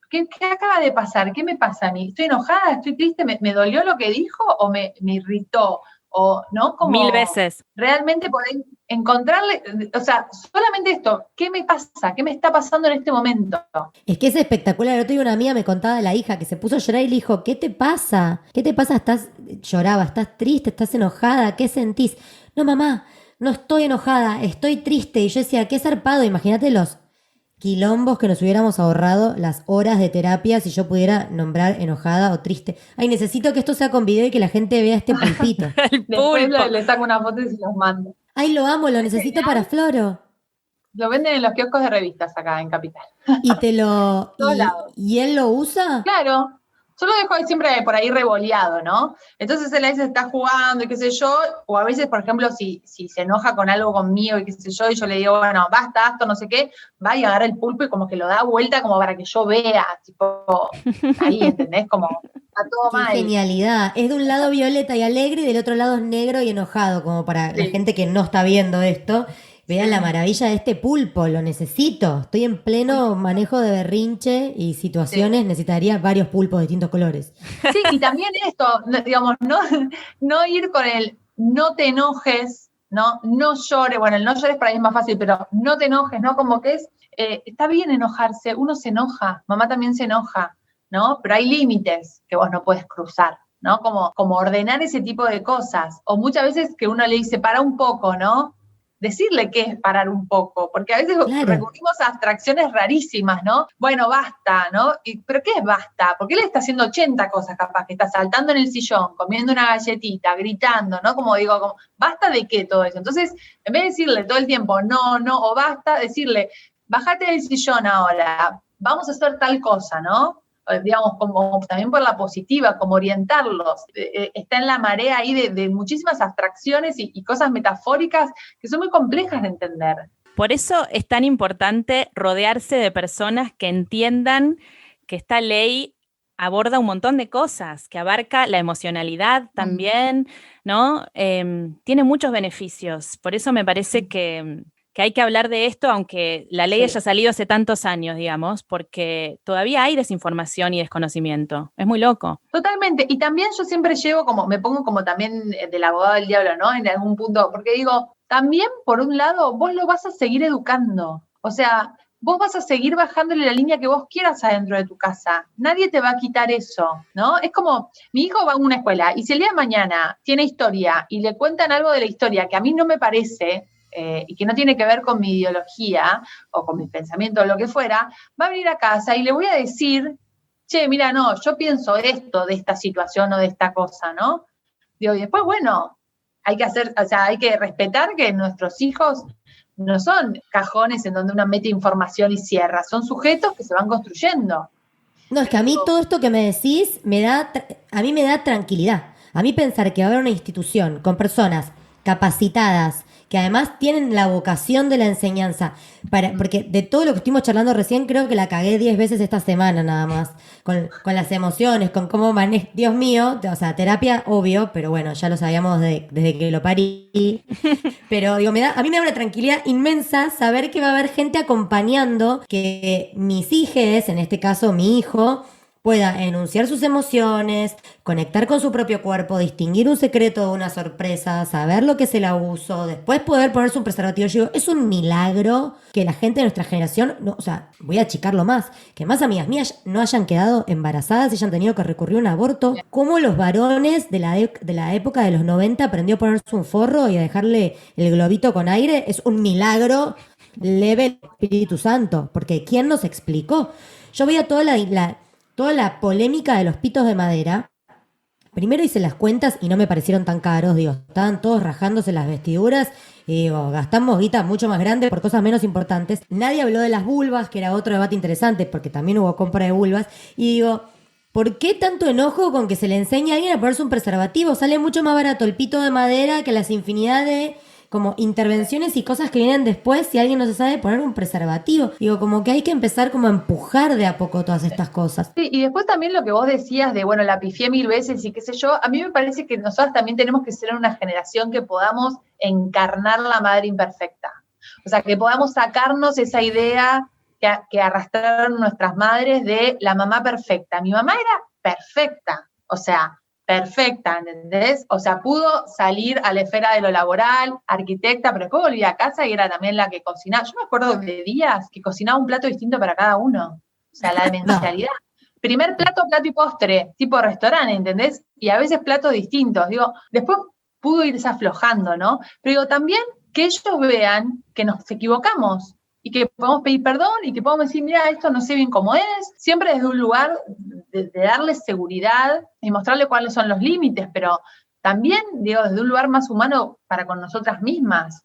Speaker 6: ¿qué acaba de pasar? ¿Qué me pasa a mí? ¿Estoy enojada? ¿Estoy triste? ¿Me dolió lo que dijo o me irritó? O, ¿no? Como
Speaker 1: 1000 veces.
Speaker 6: realmente poder encontrarle, o sea, solamente esto, ¿qué me pasa? ¿Qué me está pasando en este momento?
Speaker 5: Es que es espectacular. El otro día una amiga me contaba de la hija que se puso a llorar y le dijo, ¿qué te pasa? ¿Qué te pasa? Lloraba, ¿estás triste? ¿Estás enojada? ¿Qué sentís? No, mamá, no estoy enojada, estoy triste. Y yo decía, qué zarpado, imagínate los quilombos que nos hubiéramos ahorrado, las horas de terapia si yo pudiera nombrar enojada o triste. Ay, necesito que esto sea con video y que la gente vea este pulpito.
Speaker 1: El
Speaker 6: Después
Speaker 1: pulpo.
Speaker 6: le saco una foto y se los mando.
Speaker 5: Ay, lo amo, lo necesito para Floro.
Speaker 6: Lo venden en los kioscos de revistas acá en Capital.
Speaker 5: Y te lo...
Speaker 6: Todos lados.
Speaker 5: ¿Y él lo usa?
Speaker 6: Claro, yo lo dejo ahí siempre por ahí revoleado, ¿no? Entonces él a veces está jugando y qué sé yo, o a veces, por ejemplo, si se enoja con algo conmigo y qué sé yo, y yo le digo, bueno, basta, esto, no sé qué, va y agarra el pulpo y como que lo da vuelta como para que yo vea, tipo, ahí, ¿entendés? Como, está todo
Speaker 5: Qué
Speaker 6: mal.
Speaker 5: genialidad. Es de un lado violeta y alegre y del otro lado es negro y enojado, como para la
Speaker 6: Sí.
Speaker 5: gente que no está viendo esto. Vean la maravilla de este pulpo, lo necesito. Estoy en pleno manejo de berrinche y situaciones, necesitaría varios pulpos de distintos colores.
Speaker 6: Sí, y también esto, digamos, no ir con el no te enojes, no llores, bueno, el no llores para mí es más fácil, pero no te enojes, ¿no? Como que está bien enojarse, uno se enoja, mamá también se enoja, ¿no? Pero hay límites que vos no puedes cruzar, ¿no? Como ordenar ese tipo de cosas, o muchas veces que uno le dice, para un poco, ¿no? Decirle qué es parar un poco, porque a veces
Speaker 5: Claro.
Speaker 6: recurrimos a abstracciones rarísimas, ¿no? Bueno, basta, ¿no? ¿Pero qué es basta? Porque él está haciendo 80 cosas capaz, que está saltando en el sillón, comiendo una galletita, gritando, ¿no? Como digo, ¿basta de qué todo eso? Entonces, en vez de decirle todo el tiempo no, o basta, decirle, bájate del sillón ahora, vamos a hacer tal cosa, ¿no? Digamos, como también por la positiva, como orientarlos. Está en la marea ahí de muchísimas abstracciones y cosas metafóricas que son muy complejas de entender.
Speaker 1: Por eso es tan importante rodearse de personas que entiendan que esta ley aborda un montón de cosas, que abarca la emocionalidad también, ¿no? Tiene muchos beneficios. Por eso me parece que hay que hablar de esto, aunque la ley haya salido hace tantos años, digamos, porque todavía hay desinformación y desconocimiento. Es muy loco.
Speaker 6: Totalmente. Y también yo siempre me pongo como también del abogado del diablo, ¿no? En algún punto, porque digo, también por un lado, vos lo vas a seguir educando. O sea, vos vas a seguir bajándole la línea que vos quieras adentro de tu casa. Nadie te va a quitar eso, ¿no? Es como, mi hijo va a una escuela y si el día de mañana tiene historia y le cuentan algo de la historia que a mí no me parece, y que no tiene que ver con mi ideología o con mis pensamientos o lo que fuera, va a venir a casa y le voy a decir, che, mira, no, yo pienso esto de esta situación o de esta cosa, ¿no? Digo, y después, bueno, hay que respetar que nuestros hijos no son cajones en donde uno mete información y cierra, son sujetos que se van construyendo.
Speaker 5: No, es que a mí todo esto que me decís a mí me da tranquilidad. A mí pensar que va a haber una institución con personas capacitadas, que además tienen la vocación de la enseñanza, porque de todo lo que estuvimos charlando recién, creo que la cagué 10 veces esta semana nada más, con las emociones, con cómo manejo, Dios mío, o sea, terapia, obvio, pero bueno, ya lo sabíamos desde que lo parí, pero digo, a mí me da una tranquilidad inmensa saber que va a haber gente acompañando, que mis hijes, en este caso mi hijo, pueda enunciar sus emociones, conectar con su propio cuerpo, distinguir un secreto de una sorpresa, saber lo que es el abuso, después poder ponerse un preservativo. Yo digo, es un milagro que la gente de nuestra generación, o sea, voy a achicarlo más, que más amigas mías no hayan quedado embarazadas y hayan tenido que recurrir a un aborto. Cómo los varones de la época de los 90 aprendió a ponerse un forro y a dejarle el globito con aire, es un milagro leve el Espíritu Santo, porque ¿quién nos explicó? Yo veía toda la polémica de los pitos de madera. Primero hice las cuentas y no me parecieron tan caros, digo, estaban todos rajándose las vestiduras y digo, gastamos guita mucho más grande por cosas menos importantes. Nadie habló de las vulvas, que era otro debate interesante porque también hubo compra de vulvas, y digo, ¿por qué tanto enojo con que se le enseñe a alguien a ponerse un preservativo? Sale mucho más barato el pito de madera que las infinidad de como intervenciones y cosas que vienen después si alguien no se sabe poner un preservativo. Digo, como que hay que empezar como a empujar de a poco todas estas cosas.
Speaker 6: Sí, y después también lo que vos decías de, bueno, la pifié 1000 veces y qué sé yo, a mí me parece que nosotros también tenemos que ser una generación que podamos encarnar la madre imperfecta. O sea, que podamos sacarnos esa idea que arrastraron nuestras madres de la mamá perfecta. Mi mamá era perfecta, o sea, perfecta, ¿entendés? O sea, pudo salir a la esfera de lo laboral, arquitecta, pero después volvía a casa y era también la que cocinaba. Yo me acuerdo de días que cocinaba un plato distinto para cada uno. O sea, la demencialidad. Primer plato, plato y postre, tipo restaurante, ¿entendés? Y a veces platos distintos. Digo, después pudo irse aflojando, ¿no? Pero digo, también que ellos vean que nos equivocamos y que podemos pedir perdón y que podemos decir, mira, esto no sé bien cómo es, siempre desde un lugar de darles seguridad y mostrarles cuáles son los límites, pero también, digo, desde un lugar más humano para con nosotras mismas.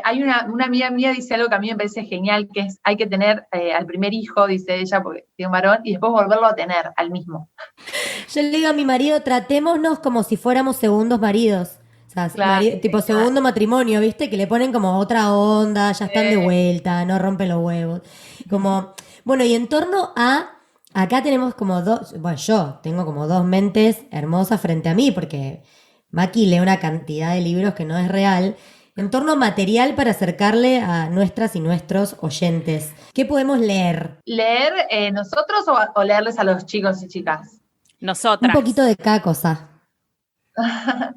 Speaker 6: Hay una amiga mía dice algo que a mí me parece genial, que es, hay que tener al primer hijo, dice ella, porque tiene un varón, y después volverlo a tener al mismo.
Speaker 5: Yo le digo a mi marido, tratémonos como si fuéramos segundos maridos. O sea,
Speaker 6: Claro,
Speaker 5: tipo
Speaker 6: claro.
Speaker 5: segundo matrimonio, ¿viste? Que le ponen como otra onda, ya están de vuelta, no rompen los huevos. Como, bueno, y en torno a, acá tenemos como dos, bueno, yo tengo como dos mentes hermosas frente a mí, porque Maki lee una cantidad de libros que no es real. En torno a material para acercarle a nuestras y nuestros oyentes. ¿Qué podemos leer?
Speaker 6: ¿Leer nosotros o leerles a los chicos y chicas?
Speaker 5: Un
Speaker 1: Nosotras.
Speaker 5: poquito de cada cosa.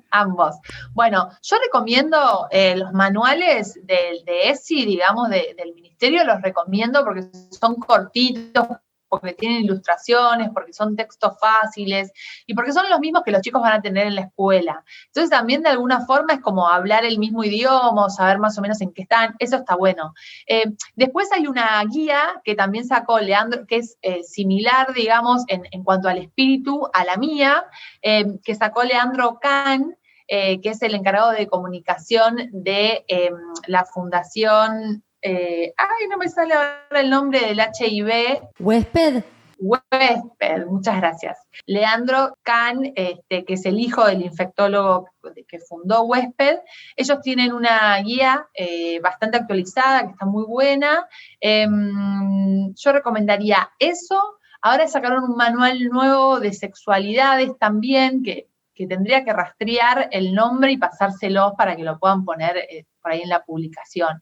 Speaker 6: Ambos. Bueno, yo recomiendo los manuales de ESI, digamos, del ministerio, los recomiendo porque son cortitos, porque tienen ilustraciones, porque son textos fáciles y porque son los mismos que los chicos van a tener en la escuela. Entonces también de alguna forma es como hablar el mismo idioma, saber más o menos en qué están, eso está bueno. Después hay una guía que también sacó Leandro, que es similar, digamos, en cuanto al espíritu, a la mía, que sacó Leandro Kahn, que es el encargado de comunicación de la Fundación, no me sale ahora el nombre del HIV.
Speaker 5: ¿Huésped?
Speaker 6: Huésped, muchas gracias. Leandro Kahn, que es el hijo del infectólogo que fundó Huésped, ellos tienen una guía bastante actualizada, que está muy buena. Yo recomendaría eso. Ahora sacaron un manual nuevo de sexualidades también, que tendría que rastrear el nombre y pasárselos para que lo puedan poner por ahí en la publicación.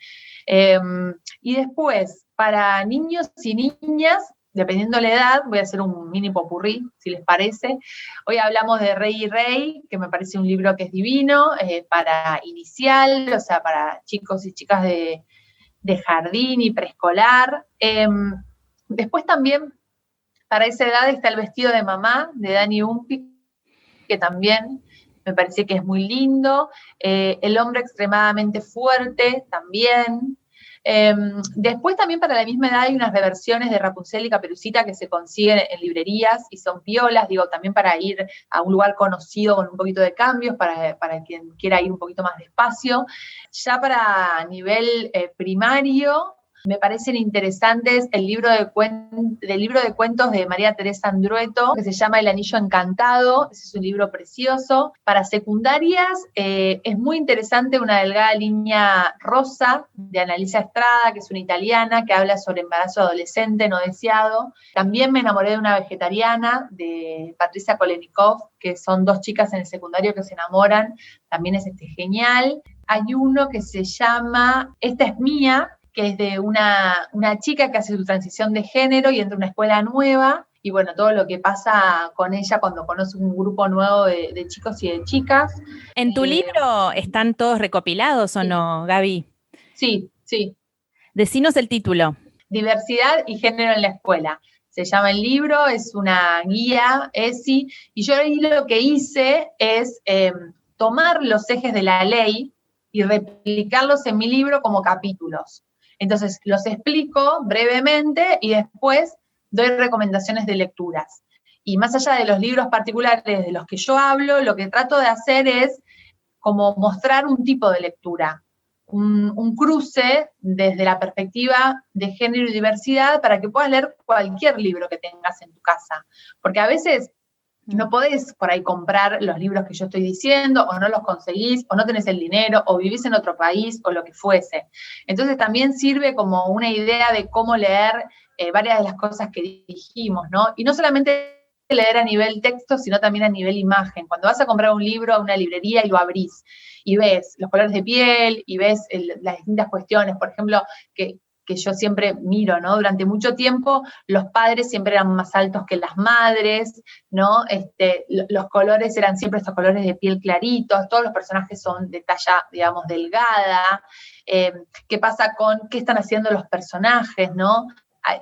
Speaker 6: Y después, para niños y niñas, dependiendo la edad, voy a hacer un mini popurrí, si les parece. Hoy hablamos de Rey y Rey, que me parece un libro que es divino, para inicial, o sea, para chicos y chicas de jardín y preescolar. Después también, para esa edad, está El vestido de mamá, de Dani Umpi, que también me parece que es muy lindo. El hombre extremadamente fuerte, también. Después también para la misma edad hay unas reversiones de Rapunzel y Caperucita que se consiguen en librerías y son piolas, digo, también para ir a un lugar conocido con un poquito de cambios, para quien quiera ir un poquito más despacio. Ya para nivel primario, me parecen interesantes el libro de cuentos de María Teresa Andrueto, que se llama El anillo encantado. Ese es un libro precioso. Para secundarias es muy interesante Una delgada línea rosa, de Annalisa Estrada, que es una italiana, que habla sobre embarazo adolescente no deseado. También Me enamoré de una vegetariana, de Patricia Kolenikov, que son dos chicas en el secundario que se enamoran. También es genial. Hay uno que se llama Esta es mía, que es de una chica que hace su transición de género y entra a una escuela nueva, y bueno, todo lo que pasa con ella cuando conoce un grupo nuevo de chicos y de chicas.
Speaker 1: ¿En tu libro están todos recopilados o
Speaker 6: Sí.
Speaker 1: no, Gaby?
Speaker 6: Sí, sí.
Speaker 1: Decinos el título.
Speaker 6: Diversidad y género en la escuela. Se llama el libro, es una guía, ESI, y yo ahí lo que hice es tomar los ejes de la ley y replicarlos en mi libro como capítulos. Entonces, los explico brevemente y después doy recomendaciones de lecturas. Y más allá de los libros particulares de los que yo hablo, lo que trato de hacer es como mostrar un tipo de lectura, un cruce desde la perspectiva de género y diversidad para que puedas leer cualquier libro que tengas en tu casa. Porque a veces No podés por ahí comprar los libros que yo estoy diciendo, o no los conseguís, o no tenés el dinero, o vivís en otro país, o lo que fuese. Entonces también sirve como una idea de cómo leer varias de las cosas que dijimos, ¿no? Y no solamente leer a nivel texto, sino también a nivel imagen. Cuando vas a comprar un libro a una librería y lo abrís, y ves los colores de piel, y ves las distintas cuestiones, por ejemplo, que yo siempre miro, ¿no? Durante mucho tiempo los padres siempre eran más altos que las madres, ¿no? Los colores eran siempre estos colores de piel claritos, todos los personajes son de talla, digamos, delgada. ¿Qué pasa con qué están haciendo los personajes, ¿no?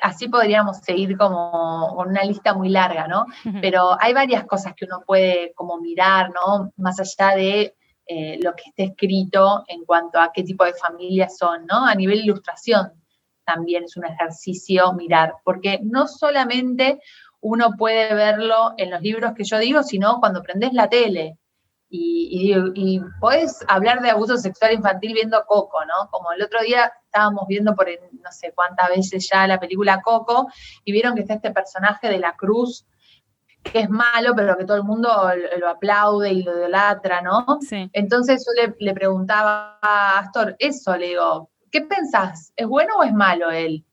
Speaker 6: Así podríamos seguir como con una lista muy larga, ¿no? Pero hay varias cosas que uno puede como mirar, ¿no? Más allá de lo que esté escrito en cuanto a qué tipo de familias son, ¿no? A nivel ilustración también es un ejercicio mirar, porque no solamente uno puede verlo en los libros que yo digo, sino cuando prendés la tele. Y podés hablar de abuso sexual infantil viendo Coco, ¿no? Como el otro día estábamos viendo por no sé cuántas veces ya la película Coco, y vieron que está este personaje de la Cruz, que es malo, pero que todo el mundo lo aplaude y lo idolatra, ¿no?
Speaker 1: Sí.
Speaker 6: Entonces yo le preguntaba a Astor eso, le digo, ¿qué pensás? ¿Es bueno o es malo él?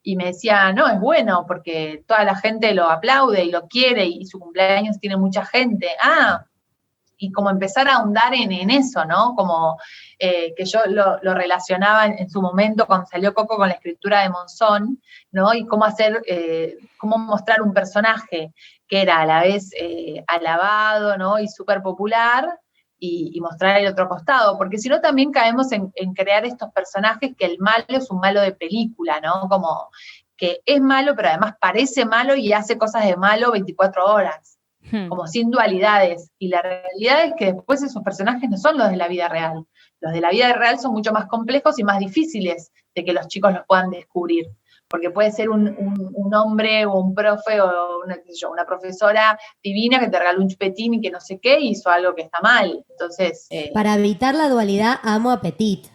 Speaker 6: Y me decía, no, es bueno, porque toda la gente lo aplaude y lo quiere, y su cumpleaños tiene mucha gente. Y como empezar a ahondar en eso, ¿no? Como que yo lo relacionaba en su momento cuando salió Coco con la escritura de Monzón, ¿no? Y cómo cómo mostrar un personaje que era a la vez alabado, ¿no? Y súper popular, y mostrar el otro costado, porque si no también caemos en crear estos personajes que el malo es un malo de película, ¿no? Como que es malo, pero además parece malo y hace cosas de malo 24 horas. Como sin dualidades, y la realidad es que después esos personajes no son los de la vida real. Los de la vida real son mucho más complejos y más difíciles de que los chicos los puedan descubrir, porque puede ser un hombre o un profe o una profesora divina que te regaló un chupetín y que no sé qué, y hizo algo que está mal. Entonces,
Speaker 5: Para evitar la dualidad, amo a Petit.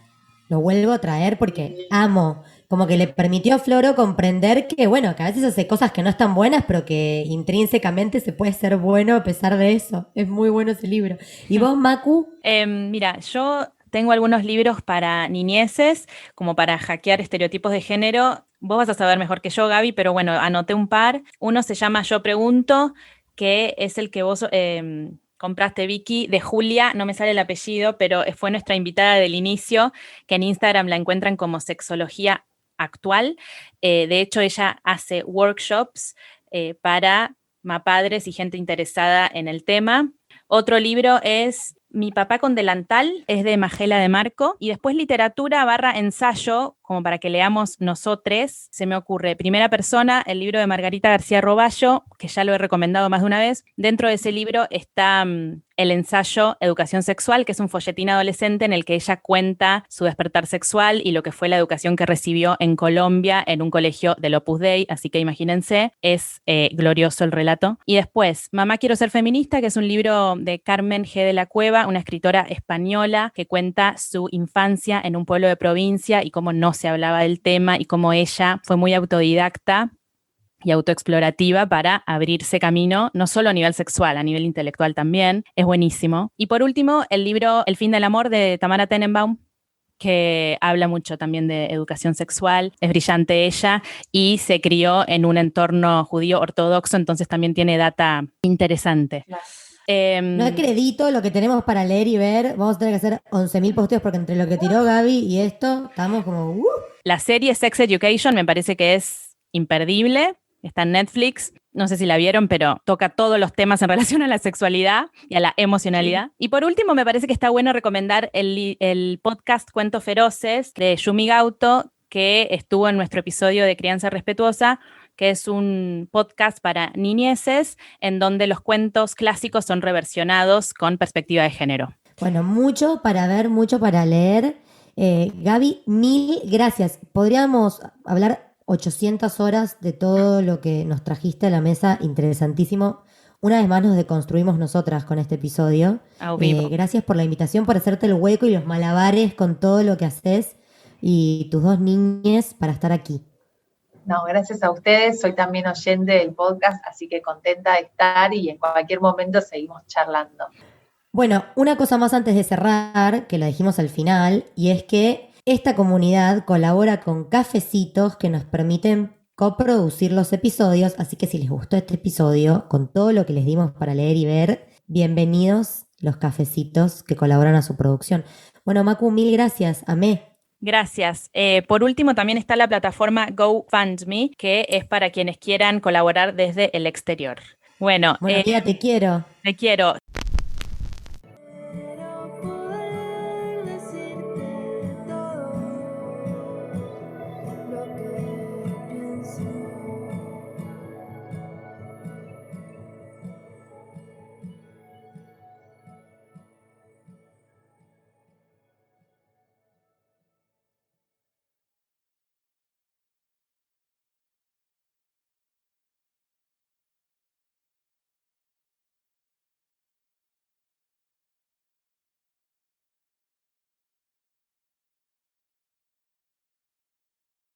Speaker 5: Lo vuelvo a traer porque amo. Como que le permitió a Floro comprender que, bueno, que a veces hace cosas que no están buenas, pero que intrínsecamente se puede ser bueno a pesar de eso. Es muy bueno ese libro. ¿Y vos, Macu?
Speaker 1: Mira, yo tengo algunos libros para niñeces, como para hackear estereotipos de género. Vos vas a saber mejor que yo, Gaby, pero bueno, anoté un par. Uno se llama Yo Pregunto, que es el que vos compraste, Vicky, de Julia, no me sale el apellido, pero fue nuestra invitada del inicio, que en Instagram la encuentran como Sexología Actual. De hecho, ella hace workshops para mapadres y gente interesada en el tema. Otro libro es Mi papá con delantal, es de Magela de Marco, y después literatura / ensayo, como para que leamos nosotres, se me ocurre Primera Persona, el libro de Margarita García Roballo, que ya lo he recomendado más de una vez. Dentro de ese libro está el ensayo Educación Sexual, que es un folletín adolescente en el que ella cuenta su despertar sexual y lo que fue la educación que recibió en Colombia en un colegio del Opus Dei, así que imagínense, es glorioso el relato. Y después, Mamá quiero ser feminista, que es un libro de Carmen G. de la Cueva, una escritora española que cuenta su infancia en un pueblo de provincia y cómo no se hablaba del tema y cómo ella fue muy autodidacta y autoexplorativa para abrirse camino, no solo a nivel sexual, a nivel intelectual también. Es buenísimo. Y por último, el libro El fin del amor de Tamara Tenenbaum, que habla mucho también de educación sexual. Es brillante ella y se crió en un entorno judío ortodoxo, entonces también tiene data interesante.
Speaker 6: Claro.
Speaker 5: No acredito lo que tenemos para leer y ver. Vamos a tener que hacer 11.000 posteos porque entre lo que tiró Gaby y esto, estamos como...
Speaker 1: La serie Sex Education me parece que es imperdible. Está en Netflix. No sé si la vieron, pero toca todos los temas en relación a la sexualidad y a la emocionalidad. Sí. Y por último, me parece que está bueno recomendar el podcast Cuentos Feroces de Yumi Gauto, que estuvo en nuestro episodio de Crianza Respetuosa, que es un podcast para niñeces en donde los cuentos clásicos son reversionados con perspectiva de género.
Speaker 5: Bueno, mucho para ver, mucho para leer. Gaby, mil gracias. Podríamos hablar 800 horas de todo lo que nos trajiste a la mesa, interesantísimo. Una vez más nos deconstruimos nosotras con este episodio. Gracias por la invitación, por hacerte el hueco y los malabares con todo lo que haces y tus dos niñes para estar aquí.
Speaker 6: No, gracias a ustedes, soy también oyente del podcast, así que contenta de estar y en cualquier momento seguimos charlando.
Speaker 5: Bueno, una cosa más antes de cerrar, que la dijimos al final, y es que esta comunidad colabora con cafecitos que nos permiten coproducir los episodios, así que si les gustó este episodio, con todo lo que les dimos para leer y ver, bienvenidos los cafecitos que colaboran a su producción. Bueno, Macu, mil gracias, amé.
Speaker 1: Gracias. Por último, también está la plataforma GoFundMe, que es para quienes quieran colaborar desde el exterior. Bueno,
Speaker 5: Bueno, amiga, te quiero.
Speaker 1: te quiero.